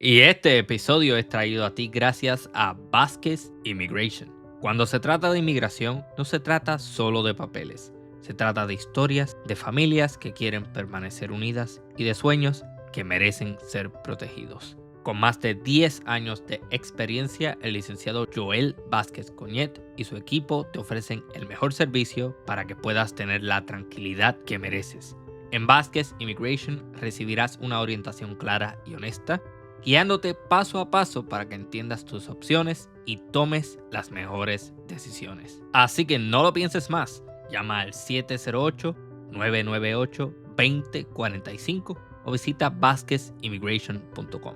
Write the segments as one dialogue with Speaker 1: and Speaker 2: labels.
Speaker 1: Y este episodio es traído a ti gracias a Vázquez Immigration. Cuando se trata de inmigración, no se trata solo de papeles. Se trata de historias, de familias que quieren permanecer unidas y de sueños que merecen ser protegidos. Con más de 10 años de experiencia, el licenciado Joel Vázquez Coñet y su equipo te ofrecen el mejor servicio para que puedas tener la tranquilidad que mereces. En Vázquez Immigration recibirás una orientación clara y honesta, guiándote paso a paso para que entiendas tus opciones y tomes las mejores decisiones. Así que no lo pienses más, llama al 708-998-2045 o visita VázquezImmigration.com.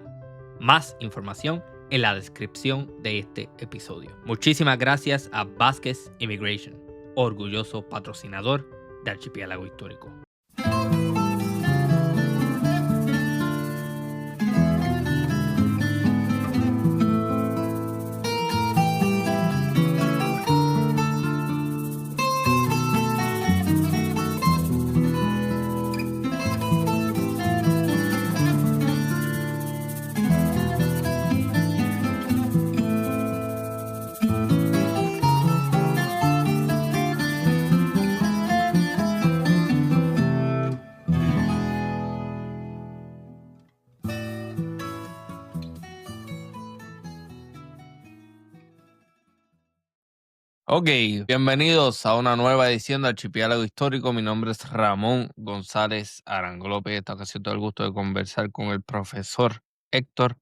Speaker 1: Más información en la descripción de este episodio. Muchísimas gracias a Vázquez Immigration, orgulloso patrocinador de Archipiélago Histórico. Ok, bienvenidos a una nueva edición de Archipiélago Histórico. Mi nombre es Ramón González Arango López. Esta ocasión tengo el gusto de conversar con el profesor Héctor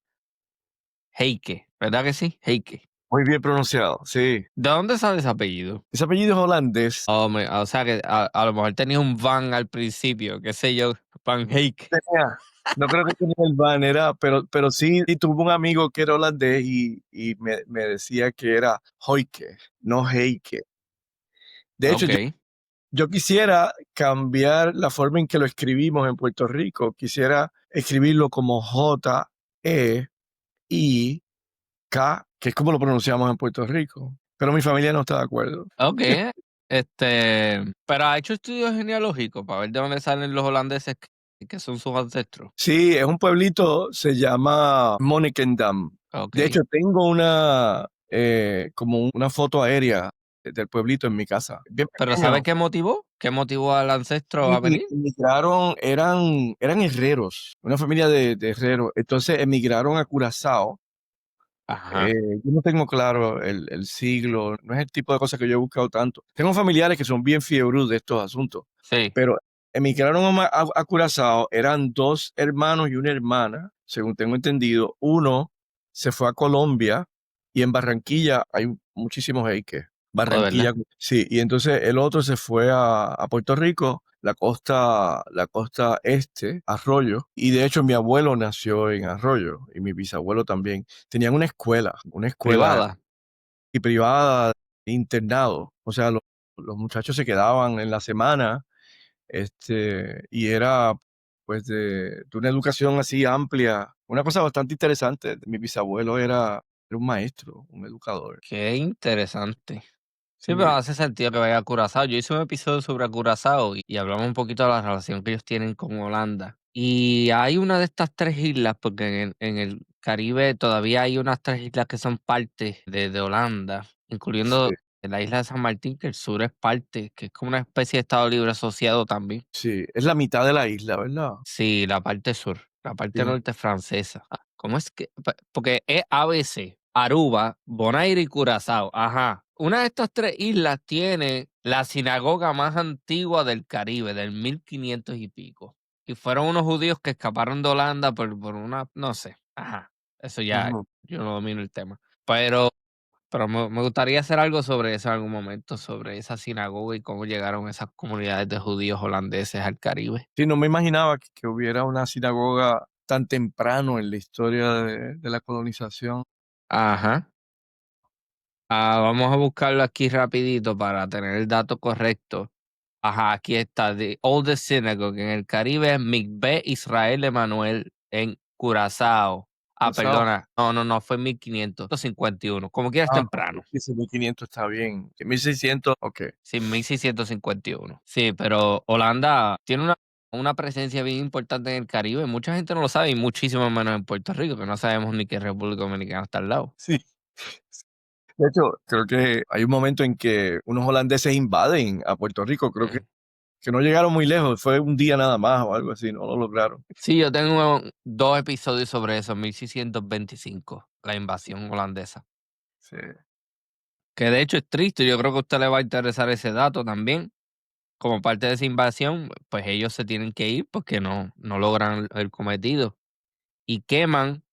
Speaker 1: Heike. ¿Verdad que sí? Heike.
Speaker 2: Muy bien pronunciado, sí.
Speaker 1: ¿De dónde sale ese apellido?
Speaker 2: Ese apellido es holandés.
Speaker 1: O sea que a lo mejor tenía un van al principio, qué sé yo, Van Heike.
Speaker 2: No creo que tenía el van, pero sí tuve un amigo que era holandés y me decía que era Hoike, no Heike. De hecho,
Speaker 1: Ok.
Speaker 2: yo quisiera cambiar la forma en que lo escribimos en Puerto Rico. Quisiera escribirlo como J-E-I-K, que es como lo pronunciamos en Puerto Rico. Pero mi familia no está de acuerdo.
Speaker 1: Ok. Pero ha hecho estudios genealógicos para ver de dónde salen los holandeses que son sus ancestros.
Speaker 2: Sí, es un pueblito, se llama Monnikendam.
Speaker 1: Ok.
Speaker 2: De hecho, tengo como una foto aérea del pueblito en mi casa. Bien
Speaker 1: Pero
Speaker 2: pequeño.
Speaker 1: ¿sabe qué motivó? ¿Qué motivó al ancestro a
Speaker 2: Y
Speaker 1: venir?
Speaker 2: emigraron, eran herreros, una familia de herreros. Entonces emigraron a Curazao.
Speaker 1: Ajá.
Speaker 2: Yo no tengo claro el siglo, no es el tipo de cosas que yo he buscado tanto. Tengo familiares que son bien fiebrudos de estos asuntos,
Speaker 1: Sí.
Speaker 2: pero emigraron a Curazao, eran 2 hermanos y una hermana, según tengo entendido. Uno se fue a Colombia y en Barranquilla hay muchísimos heiques.
Speaker 1: ¿O de verdad?
Speaker 2: Barranquilla, sí, y entonces el otro se fue a Puerto Rico, la costa este, Arroyo, y de hecho mi abuelo nació en Arroyo y mi bisabuelo también. Tenían una escuela
Speaker 1: ¿Privada?
Speaker 2: y privada, internado. O sea, los muchachos se quedaban en la semana, y era pues de una educación así amplia, una cosa bastante interesante. Mi bisabuelo era un maestro, un educador.
Speaker 1: Qué interesante. Sí, pero
Speaker 2: Sí,
Speaker 1: hace sentido que vaya a Curazao. Yo hice un episodio sobre Curazao y hablamos un poquito de la relación que ellos tienen con Holanda. Y hay una de estas 3 islas, porque en el Caribe todavía hay unas 3 islas que son parte de Holanda,
Speaker 2: sí,
Speaker 1: incluyendo la isla de San Martín, que el sur es parte, que es como una especie de Estado Libre Asociado también.
Speaker 2: sí, es la mitad de la isla, ¿verdad?
Speaker 1: Sí, la parte sur, la parte
Speaker 2: Sí.
Speaker 1: norte es francesa. ¿Cómo es que? Porque es ABC, Aruba, Bonaire y Curazao. Ajá. Una de estas 3 islas tiene la sinagoga más antigua del Caribe, del 1500 y pico. Y fueron unos judíos que escaparon de Holanda por una, no sé. Ajá. Eso ya,
Speaker 2: Ujú.
Speaker 1: yo no domino el tema. Pero, pero me gustaría hacer algo sobre eso en algún momento, sobre esa sinagoga y cómo llegaron esas comunidades de judíos holandeses al Caribe.
Speaker 2: Sí, no me imaginaba que hubiera una sinagoga tan temprano en la historia de la colonización.
Speaker 1: Ajá. Vamos a buscarlo aquí rapidito para tener el dato correcto. Ajá, aquí está. The Oldest Synagogue en el Caribe, Mikvé Israel Emanuel en Curazao.
Speaker 2: Curazao.
Speaker 1: Perdona. No, fue en 1551. Como quieras
Speaker 2: Ah,
Speaker 1: temprano.
Speaker 2: dice 1500 está bien. 1600, ok.
Speaker 1: Sí, 1651. Sí, pero Holanda tiene una una presencia bien importante en el Caribe. Mucha gente no lo sabe y muchísimo menos en Puerto Rico, que no sabemos ni que República Dominicana está al lado.
Speaker 2: Sí. De hecho, creo que hay un momento en que unos holandeses invaden a Puerto Rico. Creo
Speaker 1: Mm.
Speaker 2: que no llegaron muy lejos. Fue un día nada más o algo así. No lo lograron.
Speaker 1: Sí, yo tengo 2 episodios sobre eso, 1625, la invasión holandesa.
Speaker 2: Sí.
Speaker 1: Que de hecho es triste, yo creo que a usted le va a interesar ese dato también. Como parte de esa invasión, pues ellos se tienen que ir porque no logran el cometido y queman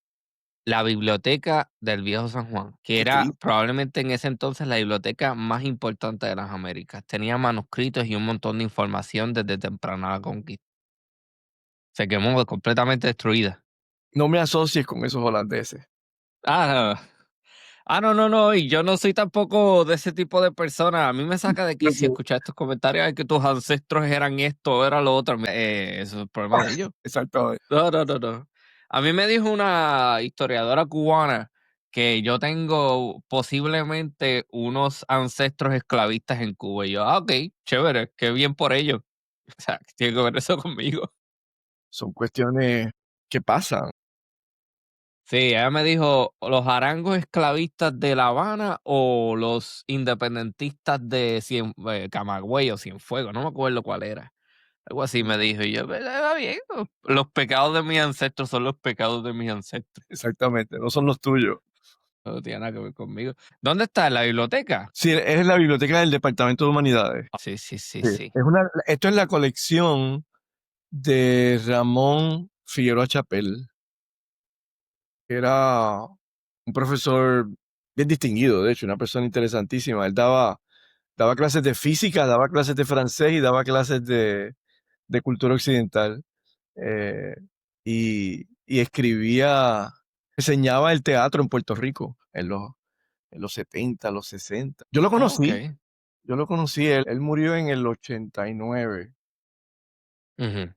Speaker 1: la biblioteca del Viejo San Juan, que
Speaker 2: Qué
Speaker 1: era
Speaker 2: triste.
Speaker 1: probablemente en ese entonces la biblioteca más importante de las Américas. Tenía manuscritos y un montón de información desde temprana la conquista. Se quemó completamente destruida.
Speaker 2: No me asocies con esos holandeses.
Speaker 1: Ah, no, y yo no soy tampoco de ese tipo de persona. A mí me saca de
Speaker 2: Creo
Speaker 1: quicio
Speaker 2: que-
Speaker 1: escuchar estos comentarios de que tus ancestros eran esto, era lo otro. Eso es el problema de ellos.
Speaker 2: Exactamente.
Speaker 1: No. A mí me dijo una historiadora cubana que yo tengo posiblemente unos ancestros esclavistas en Cuba. Y yo, okey, chévere, qué bien por ellos. O sea, ¿qué tiene que ver eso conmigo?
Speaker 2: Son cuestiones que pasan.
Speaker 1: Sí, ella me dijo, ¿los arangos esclavistas de La Habana o los independentistas de Camagüey o Cienfuegos? No me acuerdo cuál era. Algo así me dijo, y yo, pues, está bien, los pecados de mis ancestros son los pecados de mis ancestros.
Speaker 2: Exactamente. No son los tuyos.
Speaker 1: No tiene nada que ver conmigo. ¿Dónde está? ¿En la biblioteca?
Speaker 2: Sí, es la biblioteca del Departamento de Humanidades.
Speaker 1: Sí, sí, sí,
Speaker 2: Sí.
Speaker 1: sí.
Speaker 2: Esto es la colección de Ramón Figueroa Chapel. Era un profesor bien distinguido, de hecho, una persona interesantísima. Él daba clases de física, daba clases de francés y daba clases de cultura occidental. eh, y escribía, enseñaba el teatro en Puerto Rico en los 70, los 60.
Speaker 1: Okey.
Speaker 2: Yo lo conocí, él murió en el 89.
Speaker 1: Ujú.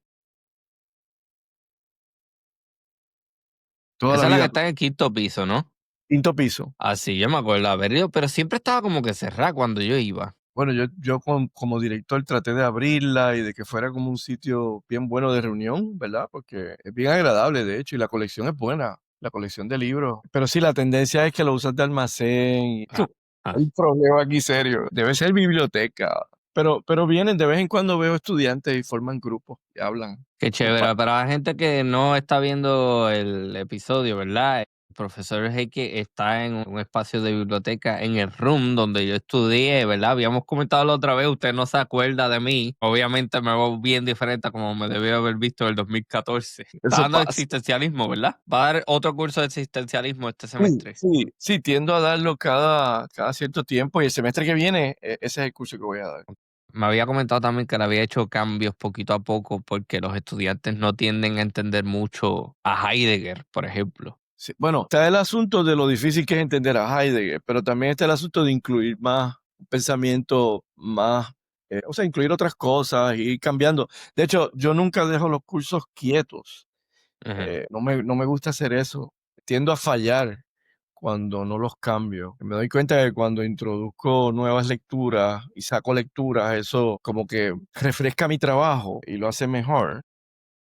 Speaker 2: Toda la
Speaker 1: Esa es la que
Speaker 2: vida,
Speaker 1: está en el quinto piso, ¿no?
Speaker 2: quinto piso.
Speaker 1: Ah, sí, yo me acuerdo haber ido, pero siempre estaba como que cerrada cuando yo iba.
Speaker 2: Bueno, yo como director traté de abrirla y de que fuera como un sitio bien bueno de reunión, ¿verdad? Porque es bien agradable, de hecho, y la colección es buena, la colección de libros. Pero sí, la tendencia es que lo usas de almacén.
Speaker 1: Ah, ah.
Speaker 2: Hay un problema aquí serio. Debe ser biblioteca. Pero vienen, de vez en cuando veo estudiantes y forman grupos y hablan.
Speaker 1: Qué
Speaker 2: Los pa-
Speaker 1: chévere. Para la gente que no está viendo el episodio, ¿verdad? El profesor Heike está en un espacio de biblioteca en el room donde yo estudié, ¿verdad? Habíamos comentado la otra vez, usted no se acuerda de mí. Obviamente me veo bien diferente a como me debió haber visto en el 2014. Está
Speaker 2: Eso
Speaker 1: dando
Speaker 2: pasa.
Speaker 1: existencialismo, ¿verdad? Va a dar otro curso de existencialismo este
Speaker 2: Sí,
Speaker 1: semestre.
Speaker 2: sí, sí, tiendo a darlo cada cierto tiempo y el semestre que viene, ese es el curso que voy a dar.
Speaker 1: Me había comentado también que le había hecho cambios poquito a poco porque los estudiantes no tienden a entender mucho a Heidegger, por ejemplo.
Speaker 2: Sí, bueno, está el asunto de lo difícil que es entender a Heidegger, pero también está el asunto de incluir más un pensamiento más, o sea, incluir otras cosas y ir cambiando. De hecho, yo nunca dejo los cursos quietos.
Speaker 1: Ujú,
Speaker 2: No me gusta hacer eso. Tiendo a fallar cuando no los cambio. Me doy cuenta que cuando introduzco nuevas lecturas y saco lecturas, eso como que refresca mi trabajo y lo hace mejor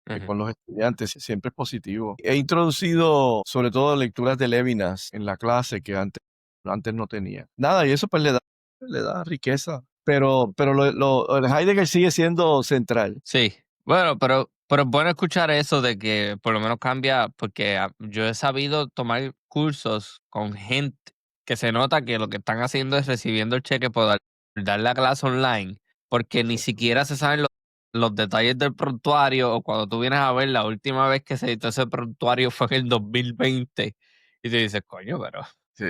Speaker 1: ujú.
Speaker 2: con los estudiantes, siempre es positivo. He introducido sobre todo lecturas de Lévinas en la clase que antes no tenía. Nada, y eso pues le da riqueza. Pero el Heidegger sigue siendo central.
Speaker 1: Sí, bueno, pero es bueno escuchar eso de que por lo menos cambia, porque yo he sabido tomar cursos con gente que se nota que lo que están haciendo es recibiendo el cheque por dar la clase online, porque ni siquiera se saben los detalles del prontuario o cuando tú vienes a ver la última vez que se editó ese prontuario fue en el 2020 y te dices, coño, pero
Speaker 2: Sí,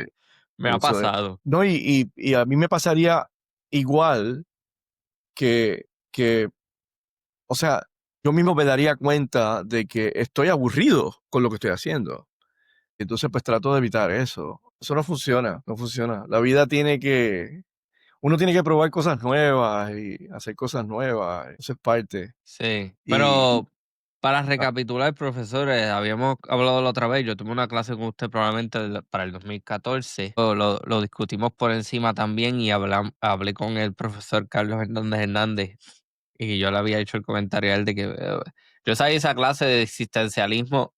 Speaker 1: me ha
Speaker 2: eso es.
Speaker 1: pasado.
Speaker 2: No, y a mí me pasaría igual que, o sea, yo mismo me daría cuenta de que estoy aburrido con lo que estoy haciendo. Entonces, pues trato de evitar eso. Eso no funciona, no funciona. Uno tiene que probar cosas nuevas y hacer cosas nuevas. Eso es parte.
Speaker 1: Sí,
Speaker 2: Y
Speaker 1: pero para
Speaker 2: ah,
Speaker 1: recapitular, profesores, habíamos hablado la otra vez, yo tuve una clase con usted probablemente para el 2014, lo discutimos por encima también y hablé con el profesor Carlos Hernández Hernández Y yo le había hecho el comentario a él de que yo sabía esa clase de existencialismo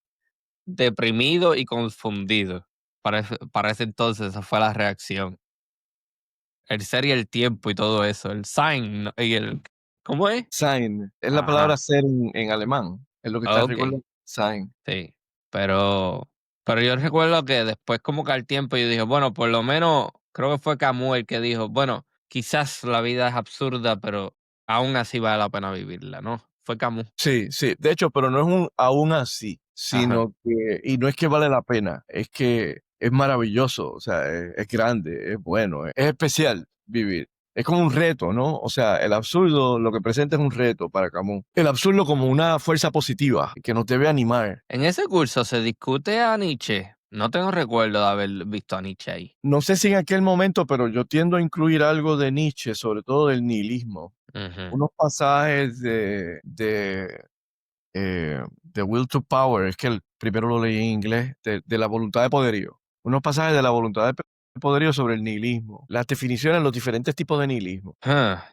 Speaker 1: deprimido y confundido. Para ese entonces, esa fue la reacción. El ser y el tiempo y todo eso, el Sein y el ¿cómo es?
Speaker 2: Sein, es la palabra
Speaker 1: Ajá,
Speaker 2: ser en alemán, es lo que estás
Speaker 1: okey,
Speaker 2: recordando. Sein.
Speaker 1: sí, pero yo recuerdo que después como que al tiempo yo dije, bueno, por lo menos creo que fue Camus el que dijo, bueno, quizás la vida es absurda, pero aún así vale la pena vivirla, ¿no? Fue Camus.
Speaker 2: Sí, sí. De hecho, pero no es un aún así,
Speaker 1: Ajá.
Speaker 2: sino que y no es que vale la pena, es que es maravilloso, o sea, es grande, es bueno, es especial vivir. Es como un reto, ¿no? O sea, el absurdo lo que presenta es un reto para Camus. El absurdo como una fuerza positiva que nos debe animar.
Speaker 1: En ese curso se discute a Nietzsche. No tengo recuerdo de haber visto a Nietzsche ahí.
Speaker 2: No sé si en aquel momento, pero yo tiendo a incluir algo de Nietzsche, sobre todo del nihilismo.
Speaker 1: Ujú.
Speaker 2: Unos pasajes The Will to Power, es que el primero lo leí en inglés, de la voluntad de poderío. Unos pasajes de la voluntad de poderío sobre el nihilismo, las definiciones, los diferentes tipos de nihilismo.
Speaker 1: Ah,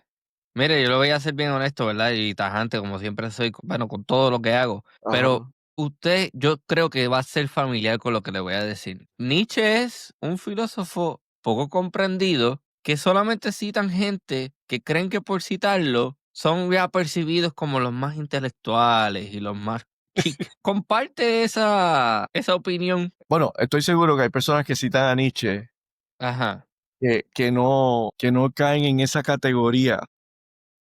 Speaker 1: mire, yo lo voy a ser bien honesto, ¿verdad? Y tajante, como siempre soy, bueno, con todo lo que hago. Pero
Speaker 2: Ajá.
Speaker 1: usted, yo creo que va a ser familiar con lo que le voy a decir. Nietzsche es un filósofo poco comprendido que solamente citan gente que creen que por citarlo son ya percibidos como los más intelectuales y los más chic. ¿Comparte esa opinión?
Speaker 2: Bueno, estoy seguro que hay personas que citan a Nietzsche
Speaker 1: Ajá.
Speaker 2: que no caen en esa categoría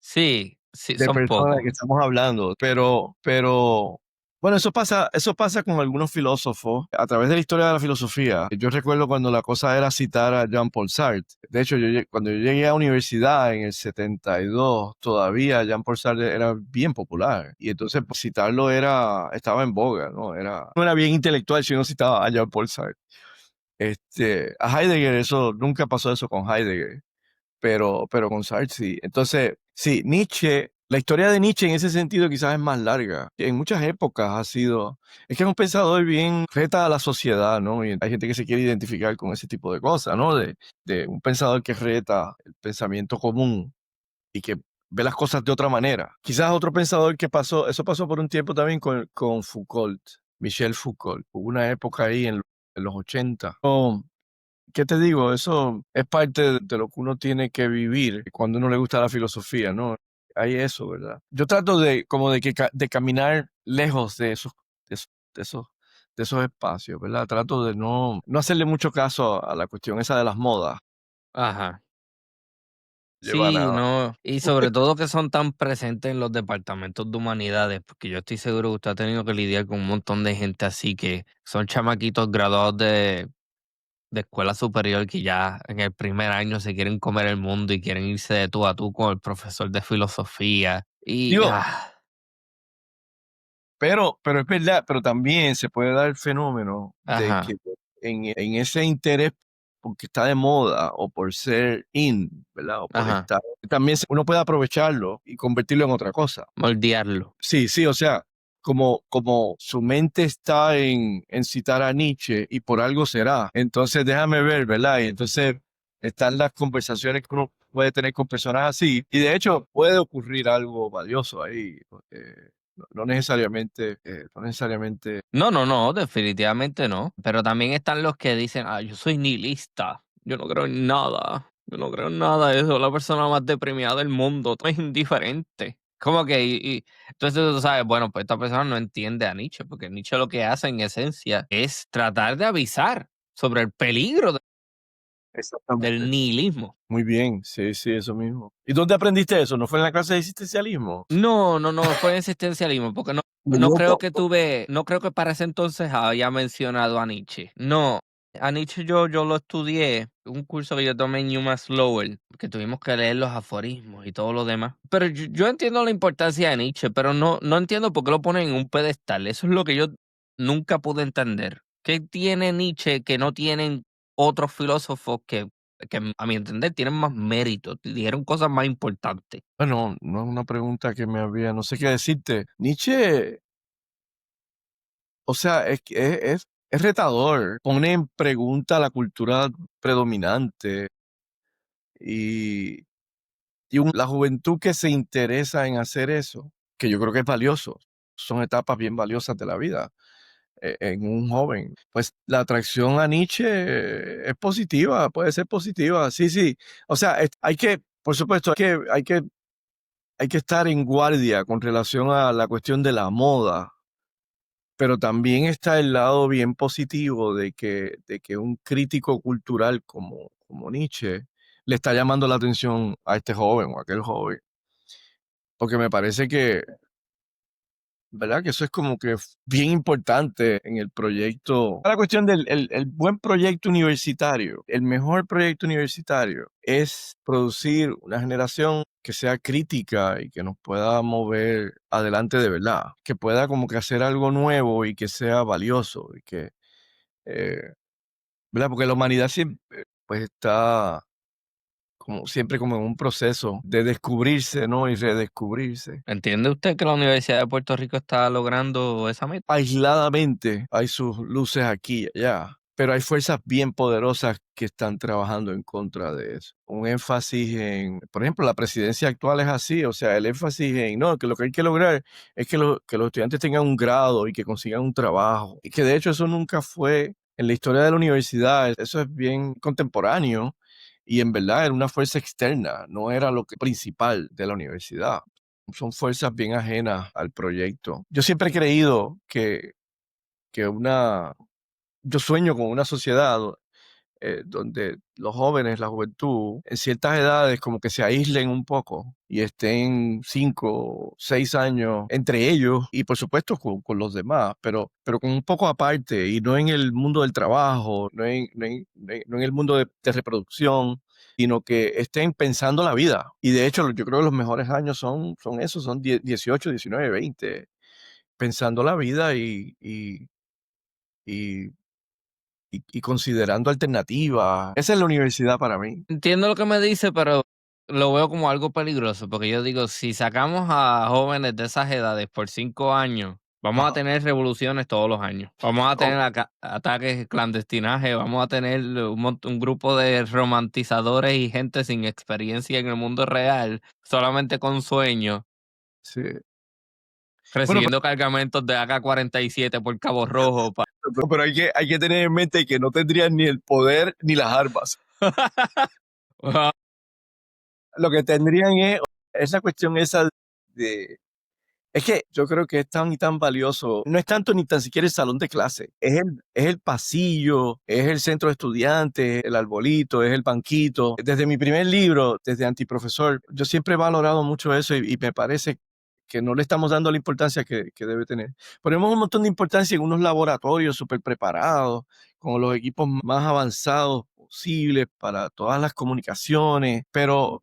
Speaker 1: Sí, sí,
Speaker 2: de
Speaker 1: son
Speaker 2: personas
Speaker 1: pocos.
Speaker 2: que estamos hablando, pero bueno, eso pasa con algunos filósofos a través de la historia de la filosofía. Yo recuerdo cuando la cosa era citar a Jean-Paul Sartre. De hecho, cuando yo llegué a la universidad en el 72, todavía Jean-Paul Sartre era bien popular. Y entonces pues, citarlo estaba en boga, ¿no? No era bien intelectual si uno citaba a Jean-Paul Sartre. A Heidegger, eso, nunca pasó eso con Heidegger, pero con Sartre sí. Entonces, sí, Nietzsche, la historia de Nietzsche en ese sentido quizás es más larga. En muchas épocas es que es un pensador bien reta a la sociedad, ¿no? Y hay gente que se quiere identificar con ese tipo de cosas, ¿no? De un pensador que reta el pensamiento común y que ve las cosas de otra manera. Quizás otro pensador eso pasó por un tiempo también con Foucault, Michel Foucault. Hubo una época ahí en los 80. ¿Qué te digo? Eso es parte de lo que uno tiene que vivir cuando uno le gusta la filosofía, ¿no? Hay eso, ¿verdad? Yo trato de caminar lejos de esos, de esos, de esos espacios, ¿verdad? Trato de no hacerle mucho caso a la cuestión esa de las modas.
Speaker 1: Ajá.
Speaker 2: Lleva
Speaker 1: Sí,
Speaker 2: nada.
Speaker 1: no, y sobre todo que son tan presentes en los departamentos de humanidades, porque yo estoy seguro que usted ha tenido que lidiar con un montón de gente así que son chamaquitos graduados de escuela superior que ya en el primer año se quieren comer el mundo y quieren irse de tú a tú con el profesor de filosofía. Y,
Speaker 2: Digo, pero es verdad, pero también se puede dar el fenómeno de que
Speaker 1: ajá,
Speaker 2: en ese interés porque está de moda o por ser in, ¿verdad? O por
Speaker 1: ajá,
Speaker 2: estar, también uno puede aprovecharlo y convertirlo en otra cosa.
Speaker 1: moldearlo.
Speaker 2: Sí, sí, o sea, como su mente está en citar a Nietzsche y por algo será. Entonces déjame ver, ¿verdad? Y entonces están las conversaciones que uno puede tener con personas así. Y de hecho puede ocurrir algo valioso ahí. No necesariamente, no necesariamente.
Speaker 1: No, no, no, definitivamente no. Pero también están los que dicen, ah, yo soy nihilista, yo no creo en nada, yo no creo en nada de eso, la persona más deprimida del mundo, todo es indiferente. Como que, entonces tú sabes, bueno, pues esta persona no entiende a Nietzsche, porque Nietzsche lo que hace en esencia es tratar de avisar sobre el peligro del
Speaker 2: Exactamente.
Speaker 1: nihilismo.
Speaker 2: Muy bien, sí, sí, eso mismo. ¿Y dónde aprendiste eso? ¿No fue en la clase de existencialismo?
Speaker 1: No, no, no, fue existencialismo, porque
Speaker 2: Muy
Speaker 1: no creo
Speaker 2: loco.
Speaker 1: que no creo que para ese entonces haya mencionado a Nietzsche. No, a Nietzsche yo lo estudié, un curso que yo tomé en Newman Lowell, que tuvimos que leer los aforismos y todo lo demás. Pero yo entiendo la importancia de Nietzsche, pero no entiendo por qué lo ponen en un pedestal. Eso es lo que yo nunca pude entender. ¿Qué tiene Nietzsche que no tienen otros filósofos que a mi entender tienen más mérito, dijeron cosas más importantes?
Speaker 2: Bueno, no es una pregunta que no sé qué decirte. Nietzsche, o sea, es retador, pone en pregunta la cultura predominante y, la juventud que se interesa en hacer eso, que yo creo que es valioso, son etapas bien valiosas de la vida en un joven. Pues la atracción a Nietzsche es positiva, puede ser positiva, sí, sí. O sea, hay que, por supuesto, hay que estar en guardia con relación a la cuestión de la moda, pero también está el lado bien positivo de que un crítico cultural como Nietzsche le está llamando la atención a este joven o a aquel joven, porque me parece que, ¿verdad? Que eso es como que bien importante en el proyecto. La cuestión del el buen proyecto universitario, el mejor proyecto universitario es producir una generación que sea crítica y que nos pueda mover adelante de verdad, que pueda como que hacer algo nuevo y que sea valioso y que, eh, ¿verdad? Porque la humanidad siempre, pues está como siempre como en un proceso de descubrirse, ¿no? Y redescubrirse.
Speaker 1: ¿Entiende usted que la Universidad de Puerto Rico está logrando esa meta?
Speaker 2: Aisladamente hay sus luces aquí y allá, pero hay fuerzas bien poderosas que están trabajando en contra de eso. Un énfasis en, por ejemplo, la presidencia actual es así, o sea, el énfasis en, no, que lo que hay que lograr es que, que los estudiantes tengan un grado y que consigan un trabajo. Y que de hecho eso nunca fue en la historia de la universidad, eso es bien contemporáneo y en verdad era una fuerza externa, no era lo principal de la universidad. Son fuerzas bien ajenas al proyecto. Yo siempre he creído que yo sueño con una sociedad donde los jóvenes, la juventud, en ciertas edades como que se aíslen un poco y estén 5 o 6 años entre ellos y por supuesto con los demás, pero con un poco aparte y no en el mundo del trabajo, no en el mundo de reproducción, sino que estén pensando la vida. Y de hecho yo creo que los mejores años son esos, son 18, 19, 20, pensando la vida y y considerando alternativas. Esa es la universidad para mí.
Speaker 1: Entiendo lo que me dice, pero lo veo como algo peligroso, porque yo digo, si sacamos a jóvenes de esas edades por 5 años, vamos a
Speaker 2: Ajá.
Speaker 1: tener revoluciones todos los años. Vamos a
Speaker 2: Oh,
Speaker 1: tener ataques, clandestinaje, vamos a tener un grupo de romantizadores y gente sin experiencia en el mundo real, solamente con sueños,
Speaker 2: sí. Bueno,
Speaker 1: recibiendo cargamentos de AK-47 por Cabo Rojo.
Speaker 2: pero hay que tener en mente que no tendrían ni el poder ni las armas. Lo que tendrían es esa cuestión esa de es que yo creo que es tan y tan valioso. No es tanto ni tan siquiera el salón de clase. Es el pasillo, es el centro de estudiantes, el arbolito, es el banquito. Desde mi primer libro, desde Antiprofesor, yo siempre he valorado mucho eso y me parece que no le estamos dando la importancia que debe tener. Ponemos un montón de importancia en unos laboratorios súper preparados, con los equipos más avanzados posibles para todas las comunicaciones, pero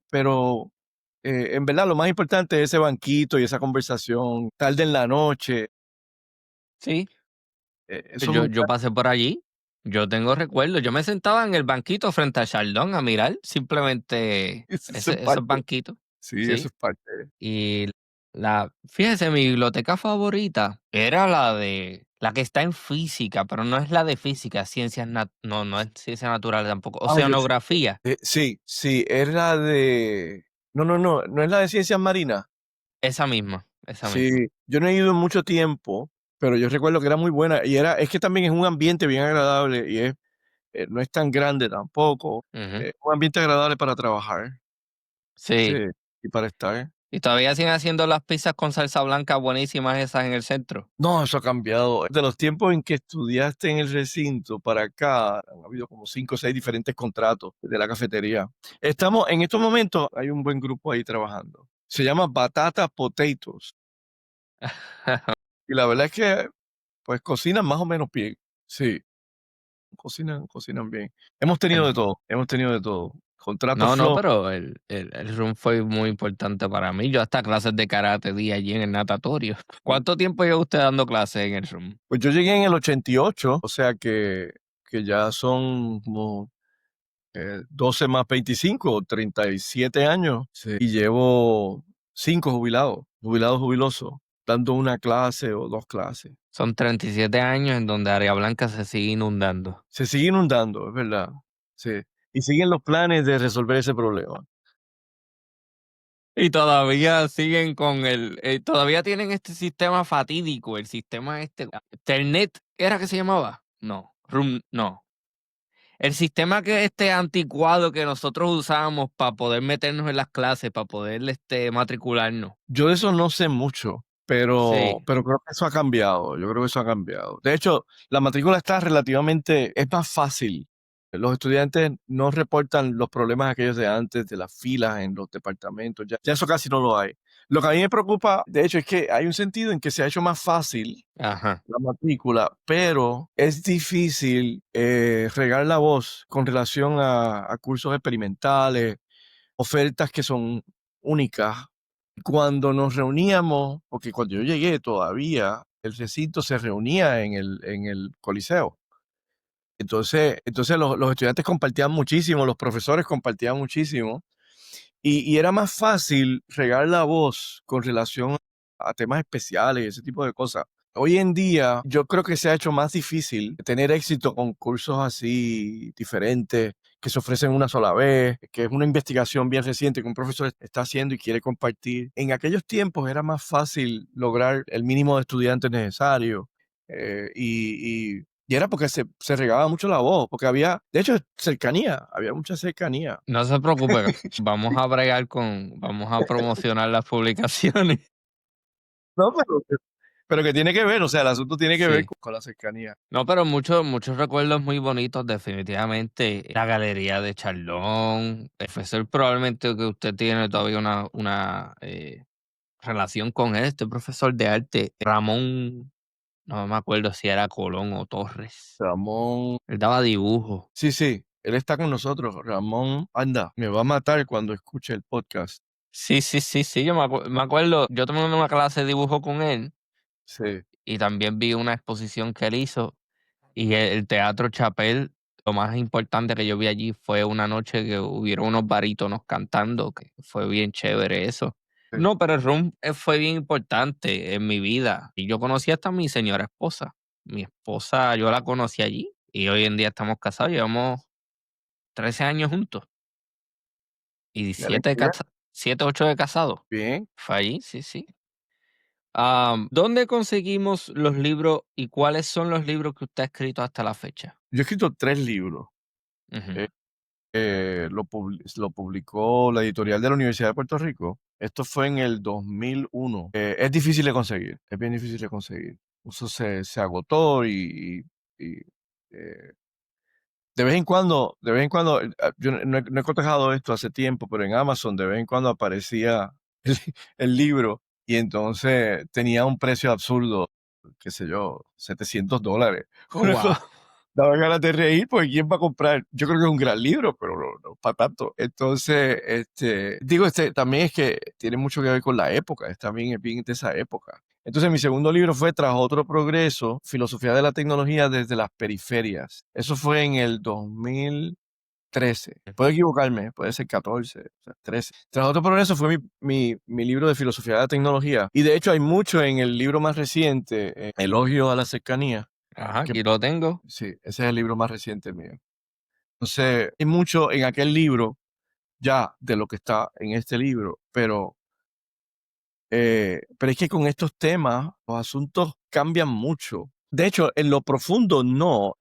Speaker 2: en verdad, lo más importante es ese banquito y esa conversación tarde en la noche.
Speaker 1: Sí,
Speaker 2: Esos
Speaker 1: yo
Speaker 2: muchachos,
Speaker 1: pasé por allí, yo tengo recuerdos, yo me sentaba en el banquito frente al Chaldón a mirar simplemente
Speaker 2: eso es
Speaker 1: esos
Speaker 2: parte.
Speaker 1: banquitos,
Speaker 2: Sí, eso
Speaker 1: ¿sí?
Speaker 2: es parte.
Speaker 1: Y fíjese, mi biblioteca favorita era la que está en física, pero no es la de física, no es ciencia natural tampoco,
Speaker 2: Ya sé.
Speaker 1: oceanografía,
Speaker 2: Sí, sí, es la de no es la de ciencias marinas.
Speaker 1: esa misma, esa
Speaker 2: Sí,
Speaker 1: misma.
Speaker 2: yo no he ido en mucho tiempo, pero yo recuerdo que era muy buena y es que también es un ambiente bien agradable y no es tan grande tampoco.
Speaker 1: Ujú.
Speaker 2: Un ambiente agradable para trabajar, sí,
Speaker 1: Sí,
Speaker 2: y para estar.
Speaker 1: y todavía siguen haciendo las pizzas con salsa blanca buenísimas esas en el centro.
Speaker 2: No, eso ha cambiado. De los tiempos en que estudiaste en el recinto para acá, han habido como 5 o 6 diferentes contratos de la cafetería. En estos momentos, hay un buen grupo ahí trabajando. Se llama Batata Potatoes. Y la verdad es que, pues, cocinan más o menos bien. Sí, cocinan bien. Hemos tenido de todo. Contratos
Speaker 1: No, no,
Speaker 2: flojos.
Speaker 1: pero el room fue muy importante para mí. Yo hasta clases de karate di allí en el natatorio. ¿Cuánto tiempo lleva usted dando clases en el room?
Speaker 2: Pues yo llegué en el 88, o sea que ya son como 12 más 25, 37 años. Sí. Y llevo 5 jubilosos, dando una clase o 2 clases.
Speaker 1: Son 37 años en donde Área Blanca se sigue inundando.
Speaker 2: Se sigue inundando, es verdad. Sí. Y siguen los planes de resolver ese problema.
Speaker 1: Y todavía siguen con todavía tienen este sistema fatídico, el sistema Telnet, ¿era que se llamaba? No, no. El sistema que anticuado que nosotros usábamos para poder meternos en las clases, para poder matricularnos.
Speaker 2: Yo de eso no sé mucho,
Speaker 1: Sí,
Speaker 2: pero creo que eso ha cambiado. Yo creo que eso ha cambiado. De hecho, la matrícula está relativamente, es más fácil. Los estudiantes no reportan los problemas aquellos de antes, de las filas en los departamentos. Ya eso casi no lo hay. Lo que a mí me preocupa, de hecho, es que hay un sentido en que se ha hecho más fácil
Speaker 1: ajá.
Speaker 2: la matrícula, pero es difícil regar la voz con relación a cursos experimentales, ofertas que son únicas. Cuando nos reuníamos, porque cuando yo llegué todavía el recinto se reunía en el Coliseo. Entonces los estudiantes compartían muchísimo, los profesores compartían muchísimo, y era más fácil regar la voz con relación a temas especiales y ese tipo de cosas. Hoy en día, yo creo que se ha hecho más difícil tener éxito con cursos así diferentes, que se ofrecen una sola vez, que es una investigación bien reciente que un profesor está haciendo y quiere compartir. En aquellos tiempos era más fácil lograr el mínimo de estudiantes necesario, y era porque se regaba mucho la voz, porque había, de hecho, cercanía, había mucha cercanía.
Speaker 1: No se preocupe, vamos a bregar vamos a promocionar las publicaciones.
Speaker 2: No, pero que tiene que ver, o sea, el asunto tiene que ver
Speaker 1: Sí.
Speaker 2: con la cercanía.
Speaker 1: No, pero muchos recuerdos muy bonitos, definitivamente. La galería de Charlón, profesor, probablemente que usted tiene todavía una relación con él, este profesor de arte, Ramón, no me acuerdo si era Colón o Torres.
Speaker 2: Ramón,
Speaker 1: Él daba dibujo.
Speaker 2: sí, sí, él está con nosotros. Ramón, anda, me va a matar cuando escuche el podcast.
Speaker 1: Sí, sí, sí, sí, yo me acuerdo, yo tomé una clase de dibujo con él
Speaker 2: Sí,
Speaker 1: y también vi una exposición que él hizo. Y el Teatro Chapel, lo más importante que yo vi allí fue una noche que hubieron unos barítonos cantando, que fue bien chévere eso.
Speaker 2: sí.
Speaker 1: No, pero el rum, fue bien importante en mi vida. Y yo conocí hasta a mi señora esposa. Mi esposa, yo la conocí allí y hoy en día estamos casados, llevamos 13 años juntos y
Speaker 2: Me alegra.
Speaker 1: 7, 8 de casados.
Speaker 2: Bien.
Speaker 1: Fue allí, sí, sí. ¿Dónde conseguimos los libros y cuáles son los libros que usted ha escrito hasta la fecha?
Speaker 2: Yo he escrito 3 libros.
Speaker 1: Ujú.
Speaker 2: Eh, lo publicó la editorial de la Universidad de Puerto Rico. Esto fue en el 2001. Es difícil de conseguir, es bien difícil de conseguir. Eso se agotó y, eh, de vez en cuando, yo no he cotejado esto hace tiempo, pero en Amazon de vez en cuando aparecía el, el libro y entonces tenía un precio absurdo, qué sé yo, $700.
Speaker 1: Oh, wow.
Speaker 2: Daba ganas de reír porque ¿quién va a comprar? Yo creo que es un gran libro, pero no para tanto. Entonces, también es que tiene mucho que ver con la época, también es bien de esa época. Entonces, mi segundo libro fue Tras otro progreso, Filosofía de la tecnología desde las periferias. Eso fue en el 2013. Puedo equivocarme, puede ser 14, o sea, 13. Tras otro progreso fue mi libro de filosofía de la tecnología. Y de hecho hay mucho en el libro más reciente, Elogio a la cercanía,
Speaker 1: Ajá,
Speaker 2: que
Speaker 1: aquí lo tengo.
Speaker 2: sí, ese es el libro más reciente mío. Entonces, hay mucho en aquel libro ya de lo que está en este libro, pero es que con estos temas los asuntos cambian mucho. De hecho, en lo profundo no.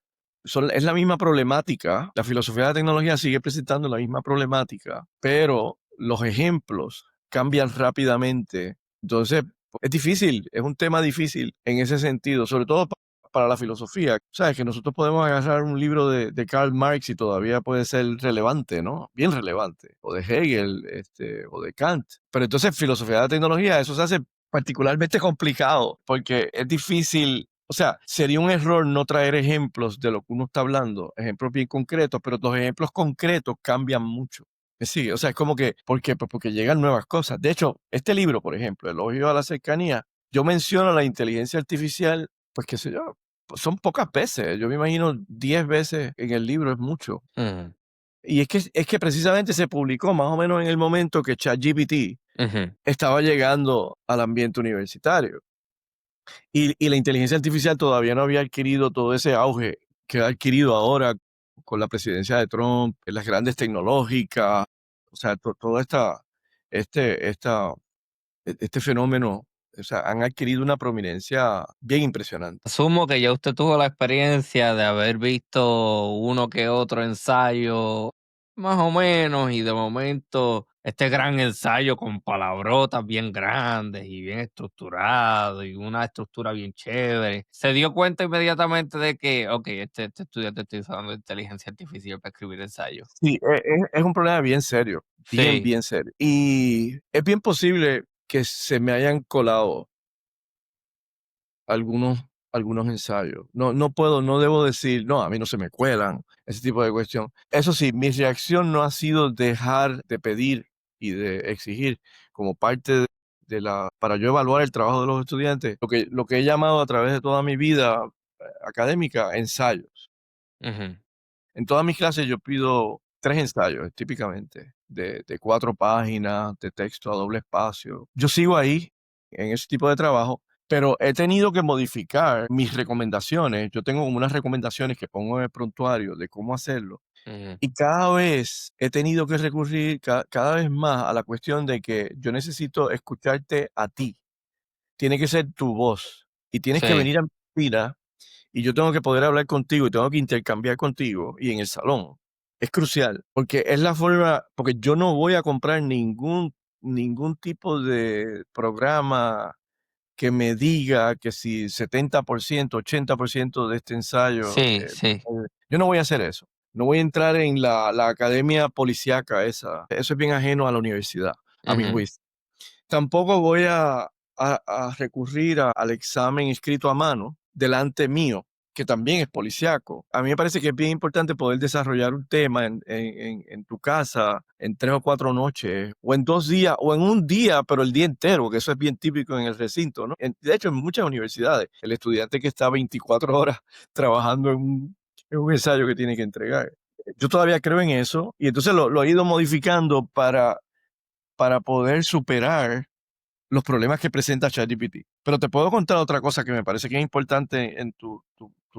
Speaker 2: Es la misma problemática. La filosofía de la tecnología sigue presentando la misma problemática, pero los ejemplos cambian rápidamente. Entonces, es difícil, es un tema difícil en ese sentido, sobre todo para la filosofía. Sabes que nosotros podemos agarrar un libro de Karl Marx y todavía puede ser relevante, ¿no? Bien relevante. O de Hegel, o de Kant. Pero entonces, filosofía de la tecnología, eso se hace particularmente complicado porque es difícil. O sea, sería un error no traer ejemplos de lo que uno está hablando, ejemplos bien concretos, pero los ejemplos concretos cambian mucho. Sí, o sea, es como que, ¿por qué? Pues porque llegan nuevas cosas. De hecho, este libro, por ejemplo, Elogio a la cercanía, yo menciono la inteligencia artificial, pues qué sé yo, pues son pocas veces. Yo me imagino 10 veces en el libro es mucho.
Speaker 1: Ujú,
Speaker 2: Y es que precisamente se publicó más o menos en el momento que ChatGPT
Speaker 1: ujú.
Speaker 2: estaba llegando al ambiente universitario. Y la inteligencia artificial todavía no había adquirido todo ese auge que ha adquirido ahora con la presidencia de Trump, en las grandes tecnológicas, o sea, toda esta. esta, este fenómeno, o sea, han adquirido una prominencia bien impresionante.
Speaker 1: Asumo que ya usted tuvo la experiencia de haber visto uno que otro ensayo, más o menos, y de momento este gran ensayo con palabrotas bien grandes y bien estructurado y una estructura bien chévere. Se dio cuenta inmediatamente de que, ok, este estudiante está usando inteligencia artificial para escribir ensayos.
Speaker 2: Sí, es un problema bien serio, bien,
Speaker 1: Sí.
Speaker 2: bien serio. Y es bien posible que se me hayan colado algunos, algunos ensayos. No puedo, no debo decir, no, a mí no se me cuelan, ese tipo de cuestión. Eso sí, mi reacción no ha sido dejar de pedir y de exigir como parte para yo evaluar el trabajo de los estudiantes, lo que he llamado a través de toda mi vida académica, ensayos.
Speaker 1: Ujú,
Speaker 2: En todas mis clases yo pido 3 ensayos, típicamente, de 4 páginas, de texto a doble espacio. Yo sigo ahí, en ese tipo de trabajo, pero he tenido que modificar mis recomendaciones. Yo tengo como unas recomendaciones que pongo en el prontuario de cómo hacerlo,
Speaker 1: ujú,
Speaker 2: y cada vez he tenido que recurrir cada vez más a la cuestión de que yo necesito escucharte a ti. Tiene que ser tu voz, y tienes que
Speaker 1: sí,
Speaker 2: venir a mi oficina y yo tengo que poder hablar contigo y tengo que intercambiar contigo y en el salón. Es crucial, porque es la forma, porque yo no voy a comprar ningún tipo de programa que me diga que si 70%, 80% de este ensayo,
Speaker 1: sí, sí.
Speaker 2: yo no voy a hacer eso. No voy a entrar en la academia policíaca esa. Eso es bien ajeno a la universidad, a mi
Speaker 1: Ujú,
Speaker 2: juicio. Tampoco voy a recurrir al examen escrito a mano delante mío, que también es policíaco. A mí me parece que es bien importante poder desarrollar un tema en tu casa en 3 o 4 noches, o en 2 días, o en un día, pero el día entero, que eso es bien típico en el recinto, ¿no? De hecho, en muchas universidades, el estudiante que está 24 horas trabajando en un ensayo que tiene que entregar. Yo todavía creo en eso, y entonces lo he ido modificando para poder superar los problemas que presenta ChatGPT. Pero te puedo contar otra cosa que me parece que es importante en tu